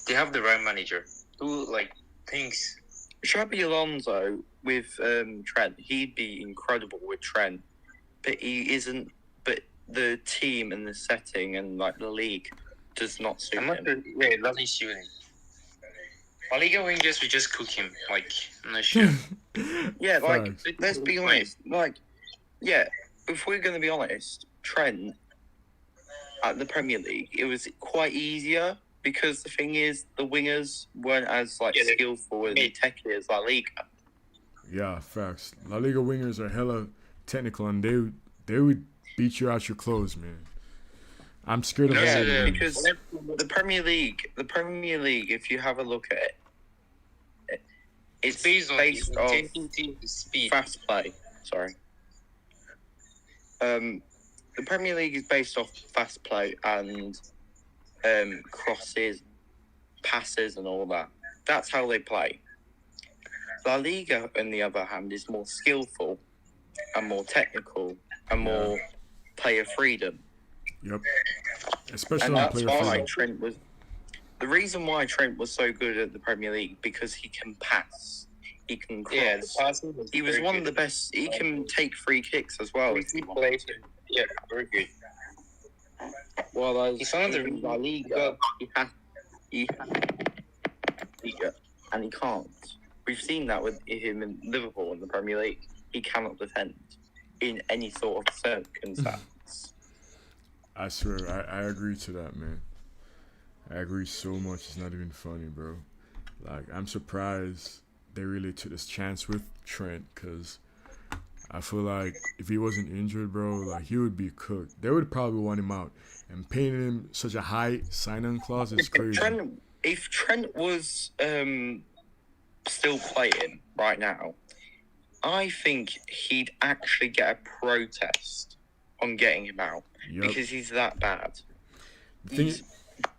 they have the right manager who like thinks. Xabi Alonso with Trent, he'd be incredible with Trent, but he isn't. But the team and the setting and like the league does not suit I'm not him. sure. Yeah, it doesn't suit him. La Liga Rangers would just cook him. Like, I'm not sure. Yeah, like Facts. let's be honest. Like, yeah, if we're gonna be honest, Trent at the Premier League, it was quite easier because the thing is, the wingers weren't as like skillful and techy as La Liga. Yeah, facts. La Liga wingers are hella technical, and they would beat you out your clothes, man. I'm scared of La Yeah, Liga wingers. because the Premier League, if you have a look at it, it's based on off intensity and speed. fast play. Sorry. The Premier League is based off fast play and crosses, passes, and all that. That's how they play. La Liga, on the other hand, is more skillful and more technical and more player freedom. Yep. Especially And on that's player why freedom. Trent was the reason why Trent was so good at the Premier League, because he can pass, he can cross. Yeah, the passing He was one of the best. He can take free kicks as well. Yeah, very good. Well, as He's one of the in La Liga, he and he can't. We've seen that with him in Liverpool in the Premier League. He cannot defend in any sort of circumstance. I swear, I agree to that, man. I agree so much. It's not even funny, bro. Like, I'm surprised they really took this chance with Trent, because I feel like if he wasn't injured, bro, like, he would be cooked. They would probably want him out. And paying him such a high sign-on clause is crazy. If Trent was still playing right now, I think he'd actually get a protest on getting him out. Yup. Because he's that bad. The thing He's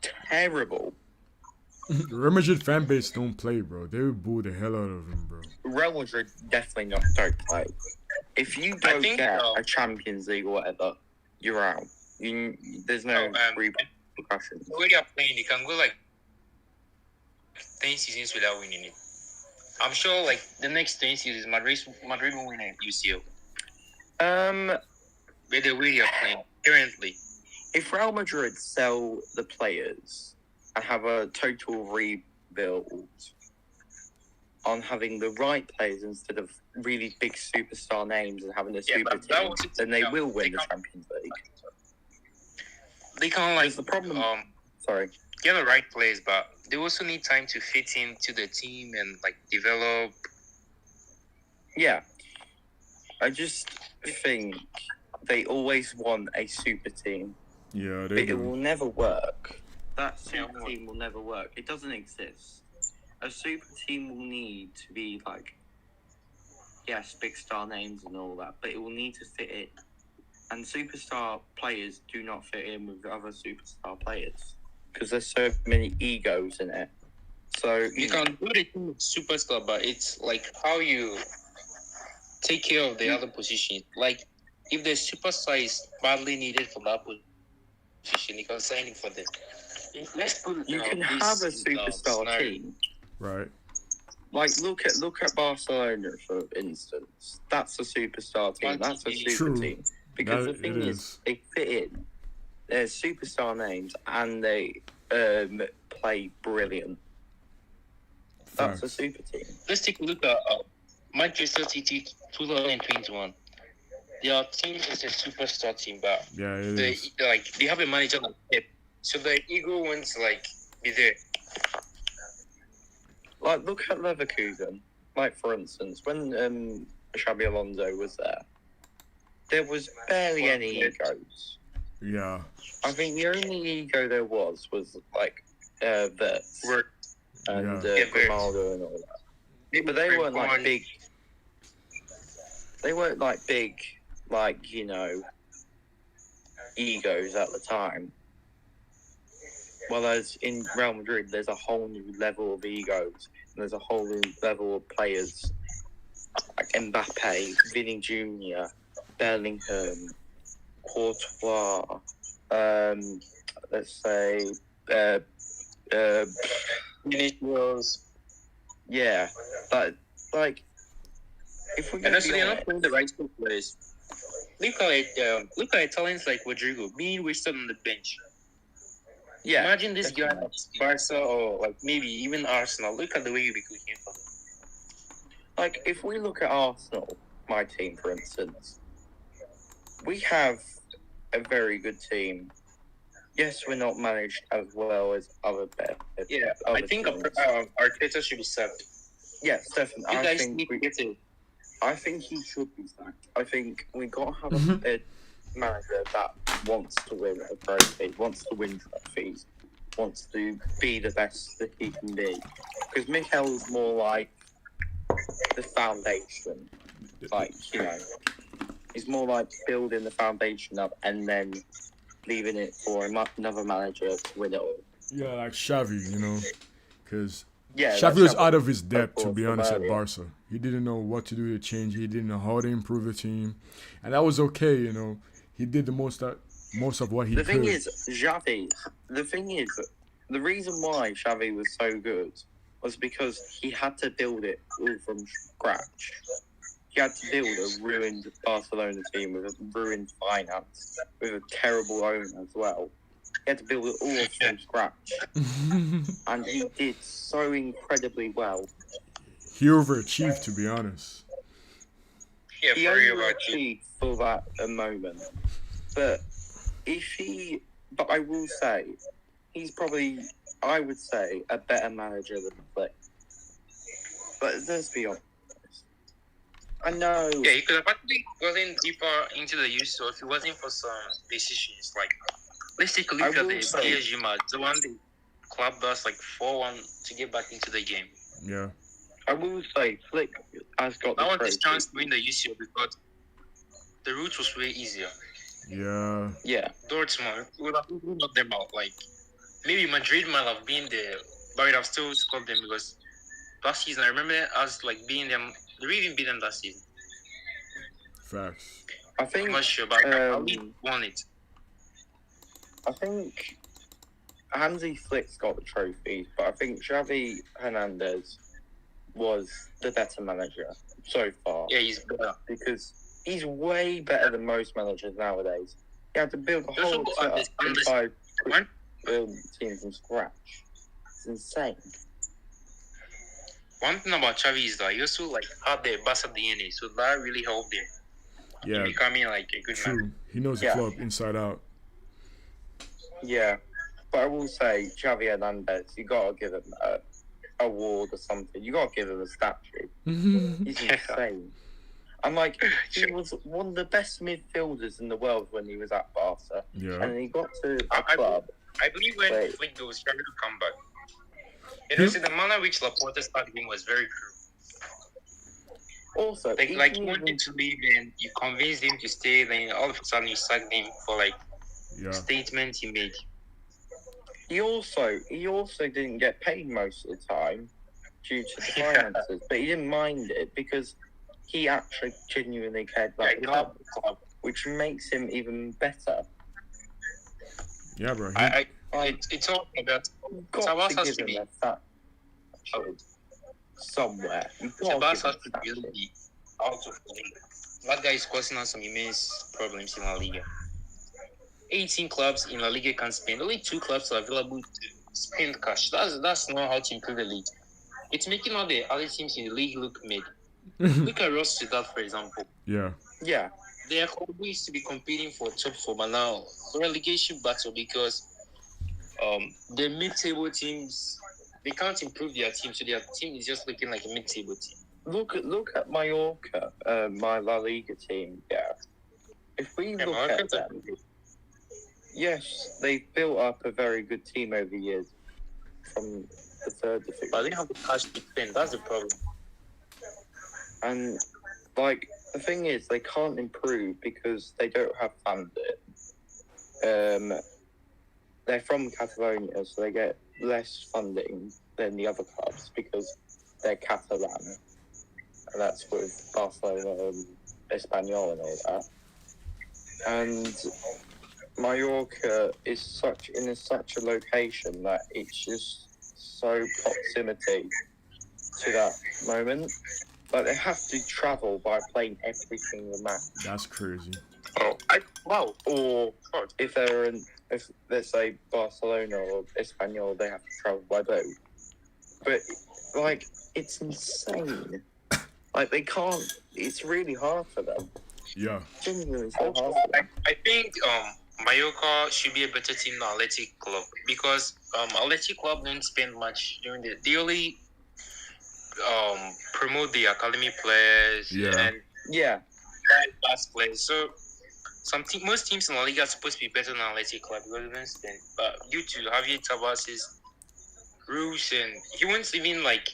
terrible. Real Madrid fan base don't play, bro. They would boo the hell out of him, bro. Real Madrid definitely don't play. If you don't get a Champions League or whatever, you're out. There's no repercussions. The way they are playing, they can go like 10 seasons without winning it. I'm sure, like, the next 10 seasons, Madrid will win a UCL. With the way they are playing currently. If Real Madrid sell the players and have a total rebuild on having the right players instead of really big superstar names and having a super team, then they will win the Champions League. They can't, like, The problem. Sorry. get the right players, but they also need time to fit into the team and, like, develop. Yeah. I just think they always want a super team. Yeah, But they it will do. never work. That super team will never work. It doesn't exist. A super team will need to be like, yes, big star names and all that, but it will need to fit in. And superstar players do not fit in with other superstar players because there's so many egos in it. So You can do the team with superstar, but it's like how you take care of the other position. Like, if the superstar is badly needed for that position, you can sign it for them. Let's put you can have a superstar team. Right. Like look at Barcelona for instance. That's a superstar team. That's a super True. team. Because That the thing it is, they fit in. They're superstar names and they play brilliant. That's a Facts. super team. Let's take a look at Manchester City 2021. Their team is a superstar team, but Yeah, it they is. they have a manager like Pep So the ego won't like be there. Like, look at Leverkusen. Like, for instance, when Xabi Alonso was there was barely any egos. Yeah. I think the only ego there was like Wirtz and Grimaldo and all that. But they weren't like big. They weren't like big, like, you know, egos at the time. Whereas in Real Madrid, there's a whole new level of egos, and there's a whole new level of players like Mbappe, Vinny Jr., Bellingham, Courtois. Let's say, Vinicius. yeah, but like, if we're And gonna also, be they're not honest, playing the right players. Look at talents like Rodrigo being wasted on the bench. yeah, Imagine this guy definitely. at Barca or like maybe even Arsenal. Look at the way you be cooking for them. Like, if we look at Arsenal, my team, for instance, we have a very good team. Yes, we're not managed as well as other Yeah, I think teams. Arteta should be sacked. Yes, definitely. You I guys think need to get it. I think he should be sacked. I think we got to have a manager that wants to win a trophy, wants to win trophies, wants to be the best that he can be. Because Mikel's more like the foundation. Like, you know, he's more like building the foundation up and then leaving it for another manager to win it all. Yeah, like Xavi, you know, because Yeah, Xavi was that's out of his depth, to course, be honest, at earlier. Barca. He didn't know what to do to change. He didn't know how to improve the team, and that was okay, you know. He did the most of what he The could. thing is, Xavi, the reason why Xavi was so good was because he had to build it all from scratch. He had to build a ruined Barcelona team with a ruined finance, with a terrible owner as well. He had to build it all from scratch. And he did so incredibly well. He overachieved, to be honest. Yeah, He for real, overachieved for that moment. But I will say, he's probably, I would say, a better manager than Flick. But let's be honest. I know. Yeah, he could have actually gotten deeper into the use so if it wasn't for some decisions. Like, let's take a look at the PSG match. The one the club does like 4-1 to get back into the game. Yeah. I will say, Flick has got the I want trophy. this chance to win the UCL because the route was way easier. Yeah. Yeah. Dortmund would have knocked them out. Like, maybe Madrid might have been there, but we'd have still scored them because last season, I remember us like beating them. They even beat them that season. Facts. I think, I'm not sure, but we won it. I think Hansi Flick's got the trophy, but I think Xavi Hernandez was the better manager so far. Yeah, he's better. Because he's way better than most managers nowadays. He had to build a whole entire team from scratch. It's insane. One thing about Xavi is that he also like had the Barca DNA, so that really helped him Yeah. becoming like a good man. True. He knows the club inside out. Yeah, but I will say, Xavi Hernandez, you gotta give him an award or something. You gotta give him a statue. He's insane. And like, he was one of the best midfielders in the world when he was at Barca. Yeah. And he got to the club. I believe when Flick was trying to come back. And also the manner which Laporta started him was very cruel. Also, like he wanted to leave and you convinced him to stay, then all of a sudden you sacked him for like statements he made. He also didn't get paid most of the time due to the finances, but he didn't mind it because he actually genuinely cared about the club, which makes him even better. Yeah, bro. It's all about got to give him a statue somewhere. Sabas has to really be out of the league. That guy is causing us some immense problems in La Liga. 18 clubs in La Liga can spend. Only 2 clubs are available to spend cash. That's not how to improve the league. It's making all the other teams in the league look mid. Look at Sociedad, for example. Yeah. Yeah. They are always to be competing for top 4, but now relegation battle because the mid-table teams, they can't improve their team, so their team is just looking like a mid-table team. Look at Mallorca, my La Liga team. Yeah, if we look at them, yes, they've built up a very good team over the years from the third division. But they have the cash to spend. That's the problem. And like the thing is, they can't improve because they don't have funding. They're from Catalonia, so they get less funding than the other clubs because they're Catalan, and that's with Barcelona and Espanyol and all that. And Mallorca is such a location that it's just so proximity to that moment. Like they have to travel by plane every single match. That's crazy. Wow. Or if let's say Barcelona or Espanyol, they have to travel by boat. But like it's insane. Like they can't. It's really hard for them. Yeah. Genuinely so hard for them. I think Mallorca should be a better team than Athletic Club because Athletic Club don't spend much during they only promote the academy players and class players. So most teams in La Liga are supposed to be better than Athletic Club because they don't spend. But due to Javier Tebas's rules and he wants even like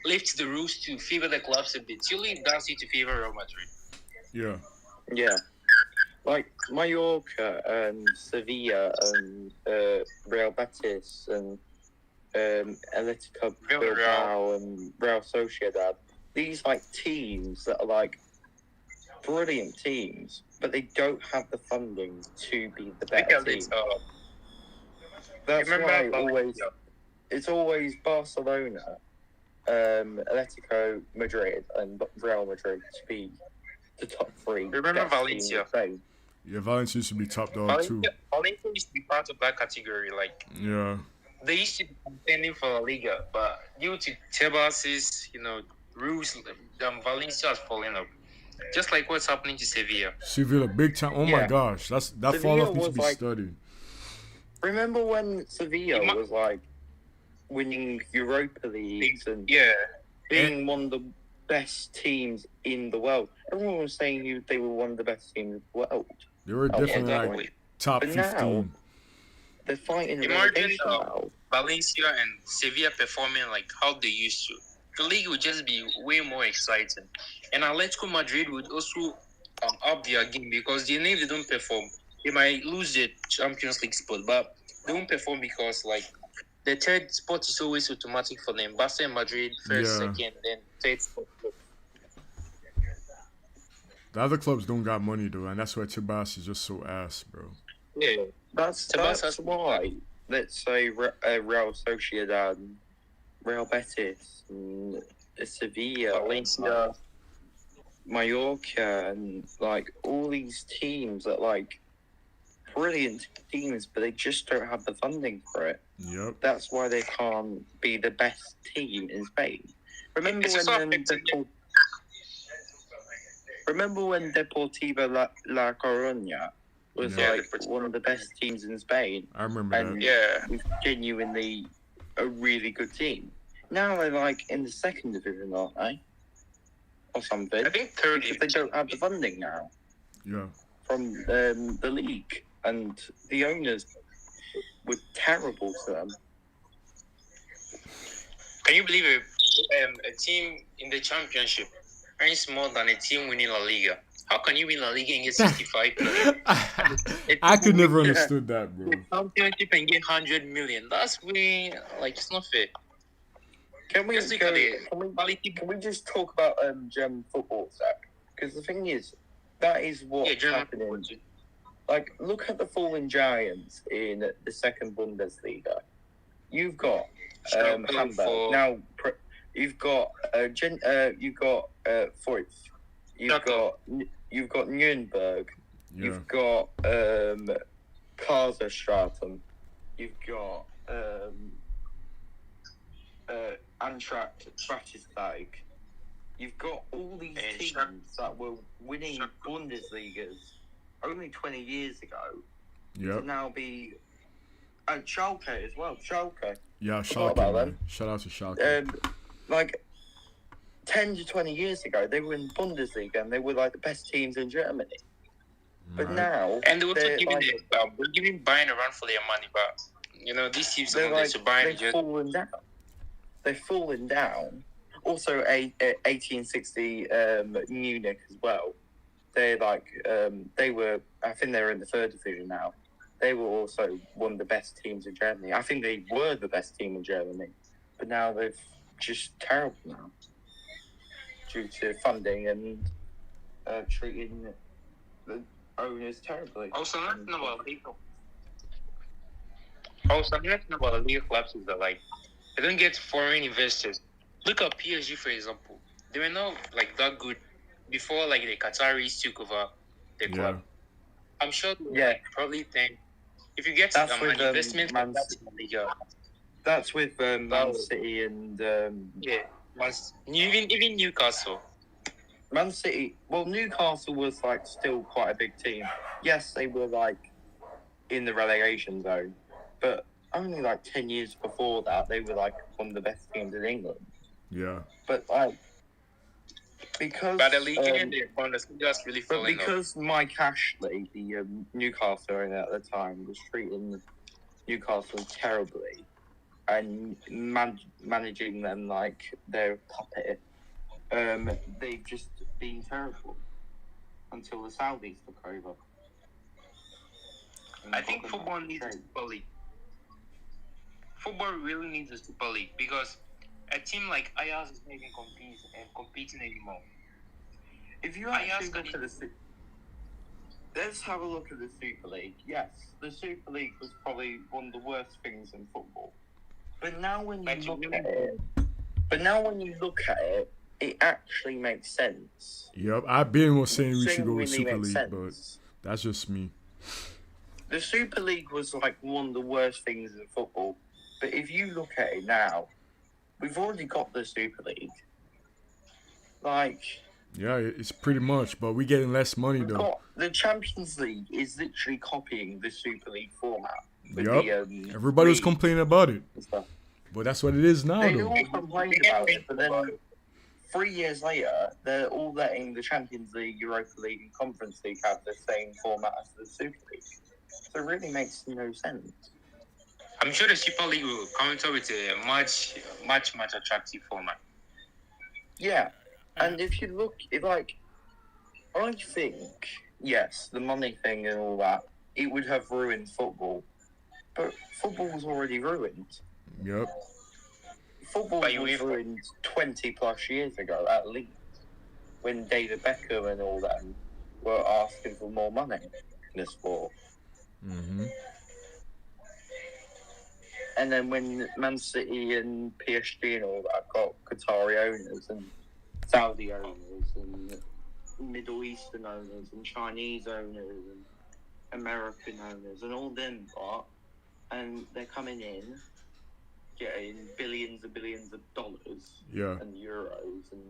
lift the rules to favor the clubs a bit. He only does it to favor Real Madrid. Yeah. Yeah. Like Mallorca and Sevilla and Real Betis and Atletico Bilbao and Real Sociedad. These like teams that are like brilliant teams, but they don't have the funding to be the better team. That's why it's always Barcelona, Atletico Madrid and Real Madrid to be the top three. Remember Valencia? Yeah, Valencia used to be top dog too. Valencia used to be part of that category. Like they used to be contending for La Liga, but due to Tebas's rules, Valencia has fallen off. Just like what's happening to Sevilla. Sevilla, big time. Oh my gosh, that fall off needs to be studied. Remember when Sevilla was like winning Europa Leagues and being one of the best teams in the world? Everyone was saying they were one of the best teams in the world. They were definitely like top 15. Now, they're fighting Imagine Valencia and Sevilla performing like how they used to. The league would just be way more exciting. And Atletico Madrid would also up their game because they know if they don't perform, they might lose the Champions League spot. But they won't perform because like the third spot is always automatic for them. Barca and Madrid first, second, then third spot. The other clubs don't got money though, and that's why Tebas is just so ass, bro. Yeah, that's why. Let's say Real Sociedad, Real Betis, and Sevilla, Valencia, Mallorca, and like all these teams that like brilliant teams, but they just don't have the funding for it. Yep. That's why they can't be the best team in Spain. Remember when Deportivo La Coruña was one of the best teams in Spain? I remember that. Yeah, was genuinely a really good team. Now they're like in the second division, aren't they? Or something. I think third. Because they don't have the funding now. Yeah. From the league, and the owners were terrible to them. Can you believe a team in the championship earns more than a team winning La Liga? How can you win La Liga and get 65 million? I could never understood that, bro. The championship and get 100 million. That's way it's not fair. Can we just talk about German football, Zach? Because the thing is, that is what's happening. Like, look at the fallen giants in the second Bundesliga. You've got Hamburg. Now, you've got Foyth. You've got Nuremberg. Yeah. You've got Kaiserslautern. You've got Eintracht Braunschweig. You've got all these teams that were winning Bundesligas only 20 years ago to now be And Schalke as well. Schalke. Yeah, Forgot Schalke, about man. them. Shout out to Schalke. Like 10 to 20 years ago, they were in Bundesliga and they were like the best teams in Germany. But Right. now, And they were they're giving like, they're giving Bayern a run for their money, but this season they're like, so Bayern they've just fallen down. They've fallen down. Also, 1860 Munich as well. They're like, they were, I think they're in the third division now. They were also one of the best teams in Germany. I think they were the best team in Germany. But now they've just terrible now. Due to funding and treating the owners terribly. also nothing about legal. Also, nothing about the league clubs is that like they don't get foreign investors. Look at PSG for example. They were not like that good before like the Qataris took over the Yeah. club. I'm sure they Yeah. like, probably think if you get That's an with, investment Man from that in the league, That's with Man City and even Newcastle. Man City. Well, Newcastle was like still quite a big team. Yes, they were like in the relegation zone, but only like 10 years before that, they were like one of the best teams in England. Yeah. But like because But the league and the Bundesliga's really but falling off. because Mike Ashley, the Newcastle owner at the time, was treating Newcastle terribly and managing them like their puppet, they've just been terrible until the Saudis took over. I think football needs a Super League. Football really needs a Super League because a team like Ajax is not even competing anymore. If you Ajax actually got look at let's have a look at the Super League. Yes, the Super League was probably one of the worst things in football. But now when you look at it, it actually makes sense. Yep. I've been saying we should go with Genuinely Super makes League, but sense. that's just me. The Super League was like one of the worst things in football. But if you look at it now, we've already got the Super League. Like, Yeah, it's pretty much, but we're getting less money though. the Champions League is literally copying the Super League format. With Yup. the, Everybody was league complaining about it, and stuff. but that's what it is now They though. all complained about it, but then 3 years later, they're all letting the Champions League, Europa League, and Conference League have the same format as the Super League. So it really makes no sense. I'm sure the Super League will counter with a much attractive format. Yeah, and if you look, I think, yes, the money thing and all that, it would have ruined football. But football was already ruined. Yep. Football was ruined 20 plus years ago, at least, when David Beckham and all them were asking for more money in the sport. Mm-hmm. And then when Man City and PSG and all that got Qatari owners and Saudi owners and Middle Eastern owners and Chinese owners and American owners and all them got, and they're coming in, getting billions and billions of dollars and euros and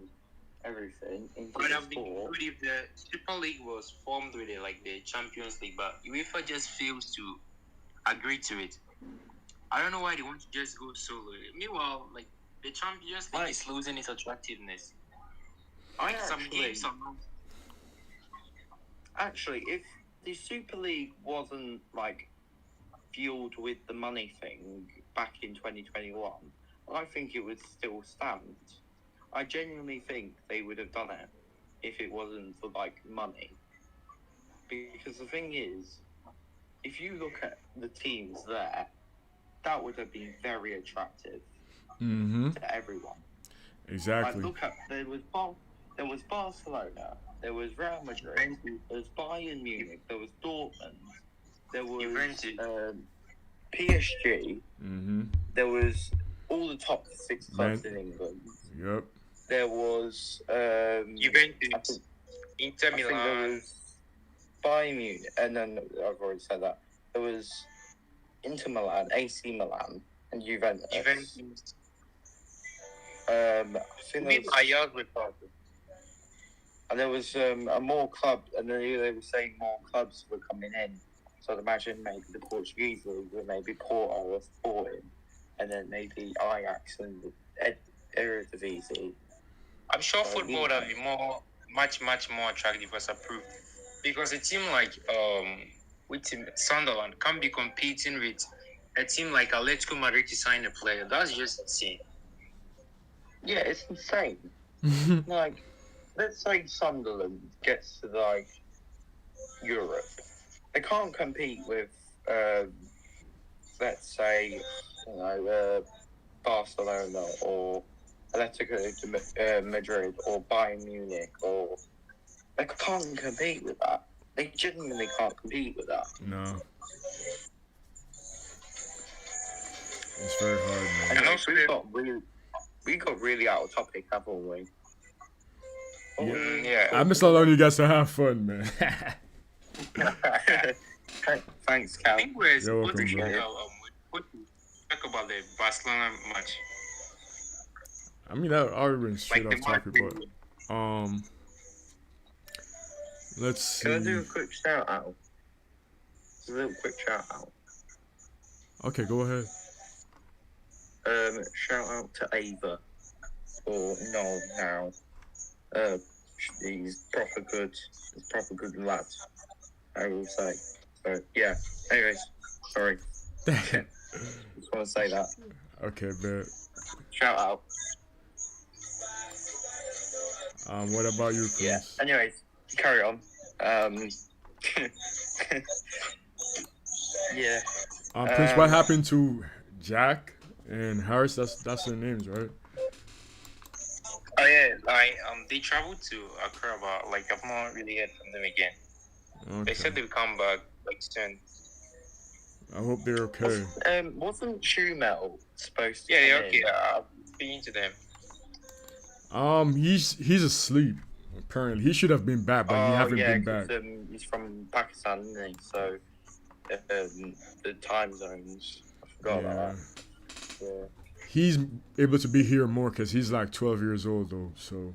everything into But the I've been sport. good if the Super League was formed with the Champions League, but UEFA just fails to agree to it. I don't know why they want to just go solo. Meanwhile, like the Champions League is losing its attractiveness. Like some games are not. Actually, if the Super League wasn't like fueled with the money thing back in 2021, I think it would still stand. I genuinely think they would have done it if it wasn't for like money. Because the thing is, if you look at the teams there, that would have been very attractive to everyone. Exactly. Like, look at there was Barcelona, there was Real Madrid, there was Bayern Munich, there was Dortmund, there was PSG, there was all the top 6 clubs in England. Yep. There was Juventus, Inter I think Milan. there was Bayern Munich, and then I've already said that. There was Inter Milan, AC Milan, and Juventus. I think there was, and there was a more club, and then they were saying more clubs were coming in. So I'd imagine maybe the Portuguese league would maybe Porto or Sporting, and then maybe Ajax and the Eredivisie. I'm sure football would have been much more attractive as approved, because a team like with team Sunderland can't be competing with a team like Atletico Madrid to sign a player. That's just insane. Yeah, it's insane. Like, let's say Sunderland gets to like Europe, they can't compete with, let's say, Barcelona or Atletico Madrid or Bayern Munich, or they can't compete with that. They genuinely can't compete with that. No. It's very hard, man. And also, we got really out of topic, haven't we? Yeah. I'm just allowing you guys to have fun, man. Thanks, Cal. I think we're You're welcome, supposed bro. to talk about the Barcelona match. I mean, that already been straight Like off the match. topic, but let's see. Can I do a quick shout out? Just a little quick shout out. Okay, go ahead. Shout out to Ava, or no, now. He's proper good lad, I will say. So yeah. Anyways, sorry. Just want to say that. Okay, bet. Shout out. What about you, Chris? Yeah. Anyways, carry on. Yeah. Prince, what happened to Jack and Harris? That's their names, right? Oh yeah, they traveled to Accra, but like I've not really heard from them again. Okay. They said they'll come back like soon. I hope they're okay. Wasn't Schumel supposed to? Yeah, they're come okay. in? I'm speaking to them. He's asleep. Apparently, he should have been back, but he haven't been back. He's from Pakistan, isn't he? So the time zones. I forgot about that. Yeah. He's able to be here more because he's like 12 years old though. So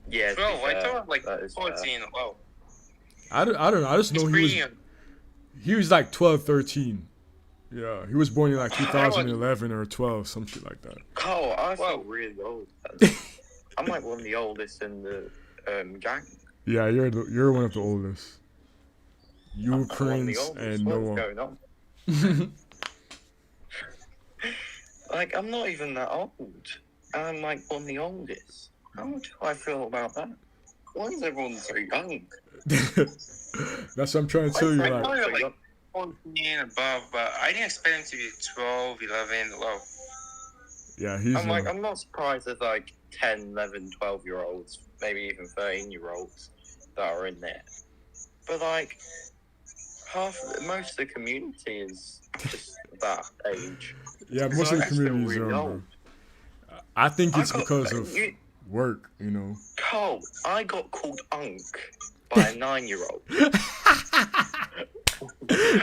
Yeah. to be 12, I fair, thought like that is fair. 14. Wow. I don't know. I just It's know pretty. he was like 12, 13. Yeah, he was born in like 2011 or 12, some shit like that. Carl, I feel really old. I'm like one of the oldest in the gang. Yeah, you're one of the oldest. You, I'm one of the Prince, oldest. and What's Noah. going on? Like, I'm not even that old. I'm like one of the oldest. How do I feel about that? Why is everyone so young? That's what I'm trying to tell you. I Like, thought you were like 14 above, but I didn't expect him to be 12, 11. Wow. yeah, he's. I'm not surprised there's like 10, 11, 12-year-olds, maybe even 13-year-olds that are in there. But like, most of the community is just that age. yeah, most of the I feel community is really young. old. Bro. I think it's I got- because of you- work, you know. Carl, I got called Unk by a 9-year-old.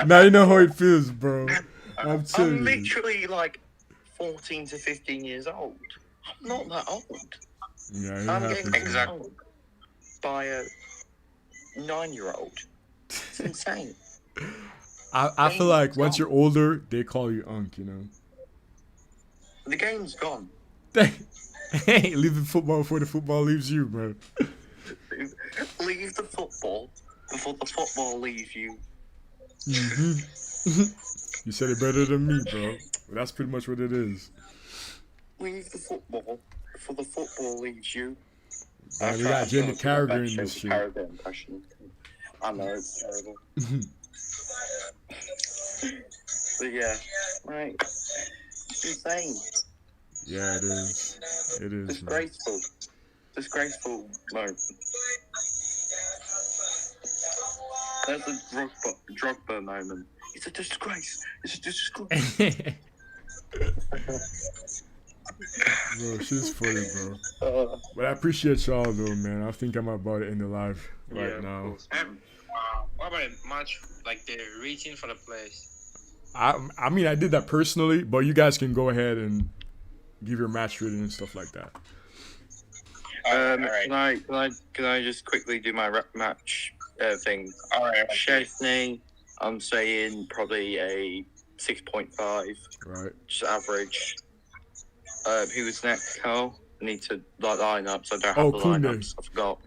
Now you know how it feels, bro. I'm telling I'm you. literally like 14 to 15 years old. I'm not that old. Yeah, it I'm happens. getting man. Exactly. called by a 9-year-old. It's insane. I feel like once you're older, they call you Unk, you know. The game's gone. Hey, leave the football before the football leaves you, bro. Leave the football before the football leaves you. You said it better than me, bro. That's pretty much what it is. Leave the football before the football leaves you. Man, we got Jamie Carragher in this shit. Carragher impression. I know, it's terrible. But yeah, right. It's insane. Yeah, it is. It is. Man. Disgraceful moment. There's a Drogba moment. It's a disgrace. It's a disgrace. Bro, she's funny, bro. But I appreciate y'all though, man. I think I'm about to end the live right now. What about a match like the rating for the players? I mean, I did that personally, but you guys can go ahead and give your match rating and stuff like that. Alright. Can I just quickly do my rep match thing? Alright. Chesney, I'm saying probably a 6.5, Right. just average. Who was next, Carl? I need to line up, so I don't have Oh, the Koundé. lineups. I forgot.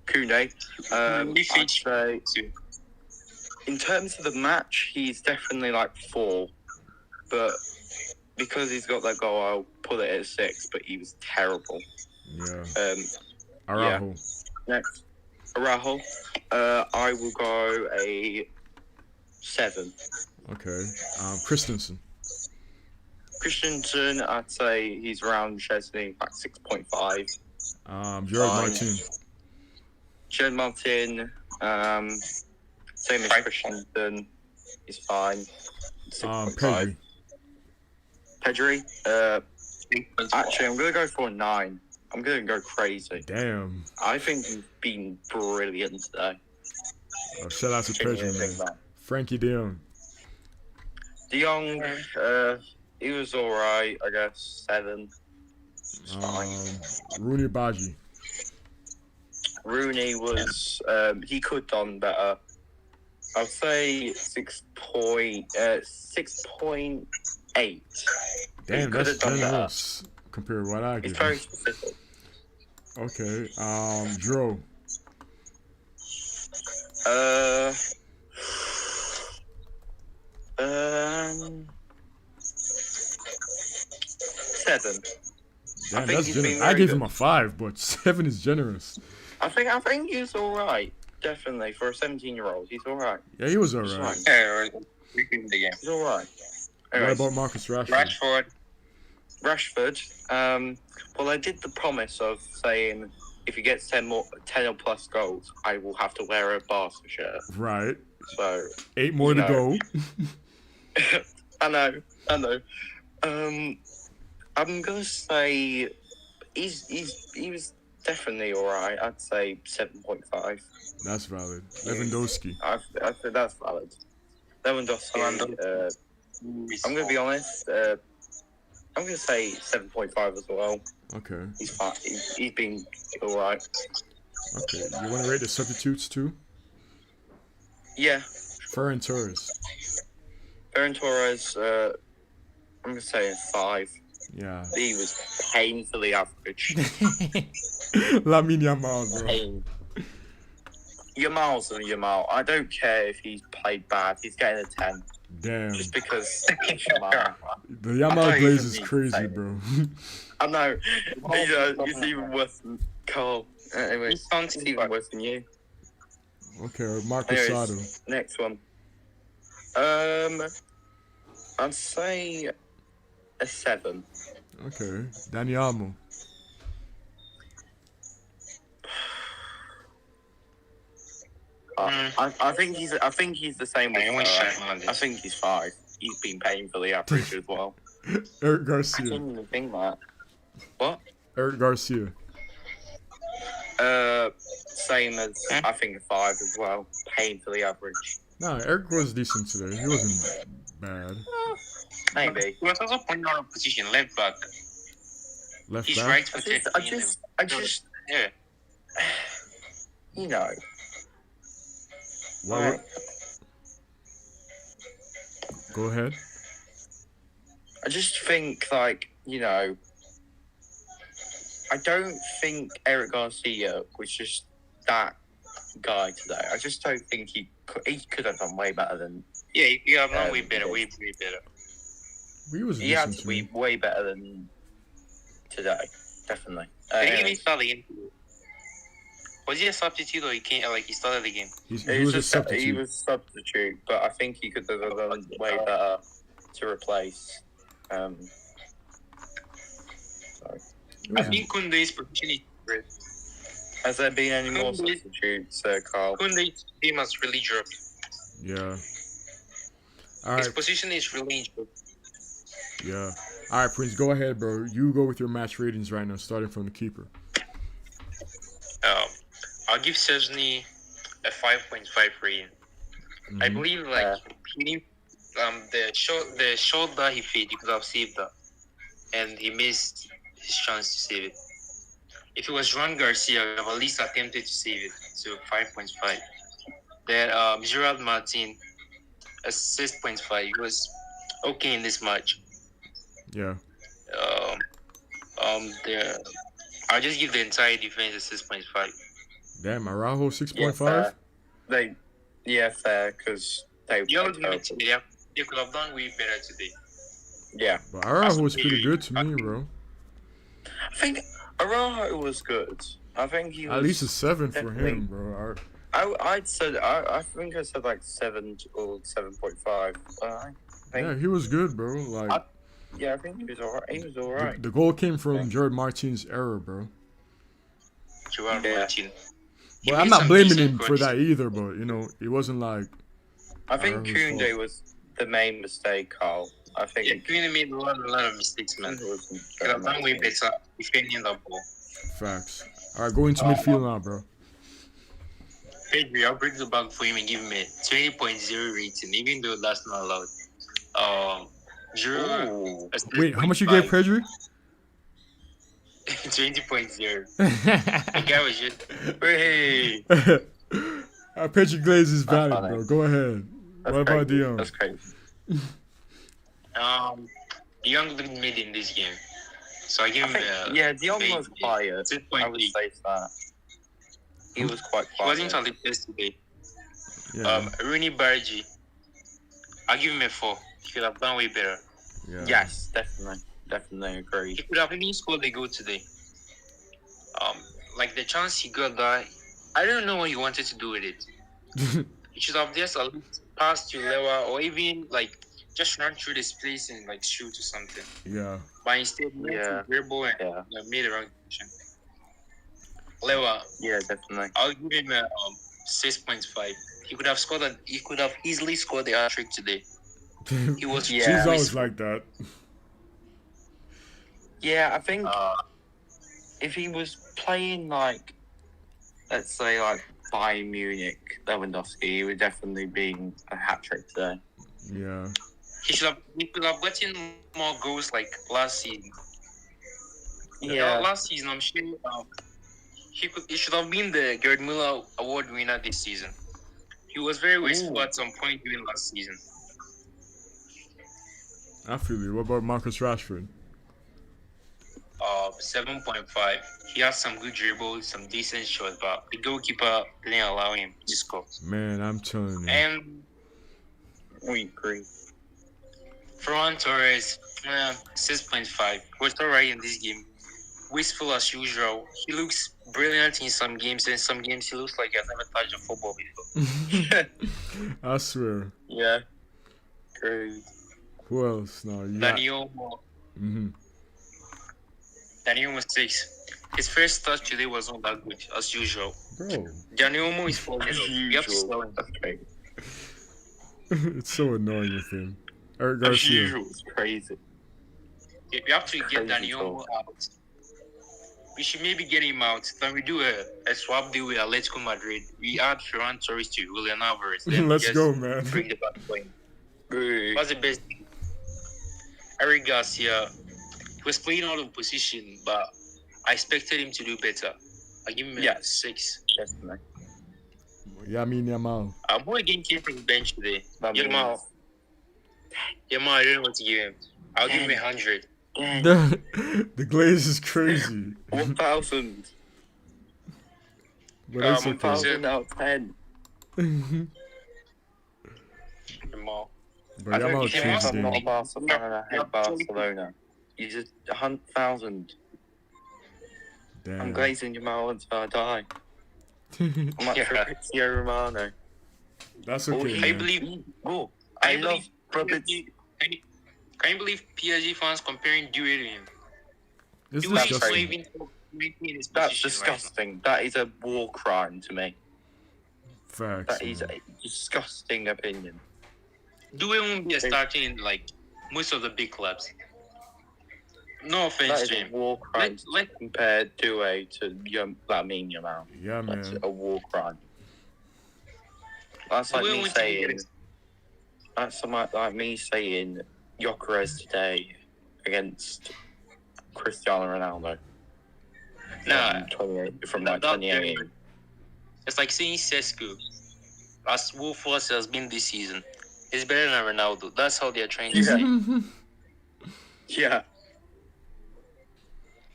Koundé. I'd say, in terms of the match, he's definitely like 4, but because he's got that goal, I'll put it at 6. But he was terrible. Yeah. Yeah. Araujo. Next, Araujo. I will go a 7. Okay. Christensen. Christensen, I'd say he's around Chesney, like 6.5. Gerard Fine. Martin. Gerard Martin, same as Christensen, he's fine. 6.5. Pedri. Pedri, actually, I'm going to go for a 9. I'm going to go crazy. Damn. I think he's been brilliant today. Oh, shout out to Pedri, man. Frankie de Jong. De Jong, he was alright, I guess. 7. It's fine. Rooney Baji. Rooney was, he could have done better. I'll say 6.8. Damn, that's generous compared to what I It's give. very specific. Okay. Dro. 7. Damn, that's generous. I gave him a 5, but 7 is generous. I think he's alright. Definitely for a 17-year-old, he's alright. Yeah, he was alright. Yeah, we can the game. He's alright. What about Marcus Rashford? Rashford. Well, I did the promise of saying if he gets 10 or plus goals, I will have to wear a Barca shirt. Right. So 8 more to go. I know. I'm gonna say he was definitely alright. I'd say 7.5. That's valid. Lewandowski. I think that's valid. Lewandowski. I'm gonna be honest. I'm gonna say 7.5 as well. Okay. He's fine. He's been alright. Okay. You want to rate the substitutes too? Yeah. Ferran Torres. Ferran Torres. I'm gonna say a 5. Yeah. He was painfully average. Lamine Yamal, bro. Yamal's a Yamal. I don't care if he's played bad. He's getting a 10. Damn. Just because Yamal. The Yamal glaze is crazy, bro. I know. He's even worse than Carl. Anyway, it's even worse than you. Okay, Marcus Sado. Next one. I'd say a 7. Okay, Dani Almo. I think he's the same with I think he's 5. He's been painfully average as well. Eric Garcia. I didn't even think that. What? Eric Garcia. Same as I think a 5 as well. Painfully average. Nah, Eric was decent today. He wasn't bad. Maybe. He was also playing out of position, left back. Left He's back. right footed. I just Yeah. You know. What? Go ahead. I just think, like, you know, I don't think Eric Garcia was just that guy today. I just don't think he could have done way better than. Yeah, you have done way better. Way better. He had to be way better than today, definitely. Did he even start the game? Was he a substitute or he came like he started the game? He was a substitute. He was a substitute, but I think he could have done way better to replace. I think Koundé's position is great. Has there been any more substitutes, Carl? Koundé's game has really dropped. Yeah. All His right. position is really injured. Yeah. All right, Prince, go ahead, bro. You go with your match ratings right now, starting from the keeper. I'll give Szczesny a 5.5 rating. Mm-hmm. I believe the shot that he fed, he could have saved that, and he missed his chance to save it. If it was Ron Garcia, I would have at least attempted to save it. So 5.5. Then Gerard Martin, a 6.5. He was okay in this match. Yeah. The I'll just give the entire defense a 6.5. Damn, Araujo Yeah, 6.5. fair. Fair, because they You were all terrible. today. They could have done way better today. Yeah. But Araujo was pretty good to me, bro. I think Araujo was good. I think he was At least a 7 for definitely- him, bro. I think I said like 7 or 7.5. Yeah, he was good, bro. Like Yeah, I think he was alright. He was alright. the goal came from Gerard Martin's error, bro. Gerard Yeah. Martin. He But made I'm not some blaming decent him for crunches. that either. But you know, it wasn't like I think Araujo's Koundé fault. was the main mistake, Carl. I think Yeah, Queen made a lot of mistakes, man. Koundé wasn't Could have done way better defending the ball. Facts. All right, go into midfield now, bro. Pedri, I'll bring the back for him and give him a 20.0 rating, even though that's not allowed. Giroud, Ooh. a Wait, how much you gave 6.5. Pedri? 20.0. The guy was just, hey. Pedri Glaze is valid, funny. bro. Go ahead. That's What about crazy. Dion? That's crazy. Young looked mid in this game. So I give I him think, yeah, Dion maybe was quiet. I would 6.8. say that. He was quite He quiet. wasn't at the best today. Yeah. Rooney Bargi, I'll give him a 4. He could have done way better. Yeah. Yes, definitely. Definitely He agree. could have even scored a goal today. Like the chance he got that, I don't know what he wanted to do with it. He should have just at least passed to Lewa or even like just run through the space and like shoot or something. Yeah. But instead, he went to dribble and Yeah. made the wrong decision. Lewa, Yeah, definitely. I'll give him a 6.5. He could have scored. He could have easily scored the hat trick today. He was. Yeah. She's always like that. Yeah, I think Uh, if he was playing like, let's say like Bayern Munich, Lewandowski, he would definitely be a hat trick today. Yeah. he could have gotten more goals like last season. Yeah. Last season, I'm sure he should have been the Gerd Müller award winner this season. He was very wasteful at some point during last season. I feel you. What about Marcus Rashford? 7.5. He has some good dribbles, some decent shots, but the goalkeeper didn't allow him to score. Man, I'm telling you. And We agree. Ferran Torres, 6.5. Was alright in this game. Wasteful as usual. He looks brilliant in some games, and some games he looks like he has never touched a football before. I swear. Yeah. Agreed. Who else? No, you got... Daniel Mm-hmm. was 6. His first touch today was not that good, as usual. Bro, Daniel is 4. As You have to usual. sell him. That's crazy. it's so annoying with him. Eric As Garcia. usual, it's crazy. You have to get Crazy Daniel talk. out. We should maybe get him out. Then we do a swap deal with Atletico Madrid. We add Ferran Torres to Julian Alvarez. Then Let's just go, man. Bring the back point. Agreed. What's the best thing? Eric Garcia, he was playing out of position, but I expected him to do better. I give him a Yeah. 6. Definitely. Yamin Yamal. I'm more again keeping bench today. That Yamal, I don't know what to give him. I'll give him 100. The glaze is crazy. 1,000. But it's okay. 1,000 out of 10. Yamal. But I don't Yamal think changed I'm the not game. Barcelona. I hate Barcelona. You just 100,000. I'm Damn. glazing Jamal until I die. I'm like Yeah. Fabrizio Romano. That's Oh, okay, I man. believe. Oh, I I love believe Fabrizio. Can you believe PSG fans comparing Dewey to him? It's Dewey is not disgusting. even in his That's position right now. disgusting. That is a war crime to me. Facts. That is man. a disgusting opinion. Dewey won't be starting in like most of the big clubs. No That offense is to a him. war crime Let to compare Doué to Lamine Yamal. Yeah, That's man. a war crime. That's like Dewey me wants to be saying. good. That's like me saying Gyökeres today against Cristiano Ronaldo. Nah, From that- 2018. it's like saying Sesko, as woeful as he has been this season, He's better than Ronaldo. That's how they're trying to say. Yeah.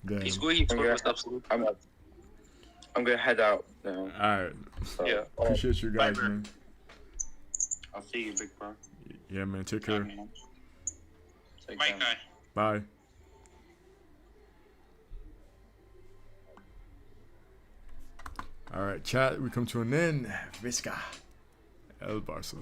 Damn. He's going to was absolute. I'm gonna head out now. Alright. So, Yeah. Appreciate you guys, Bye, bro. man. I'll see you, big bro. Yeah, man. Take care. Take Bye, care. guy. Bye. Alright, chat. We come to an end. Visca. El Barca.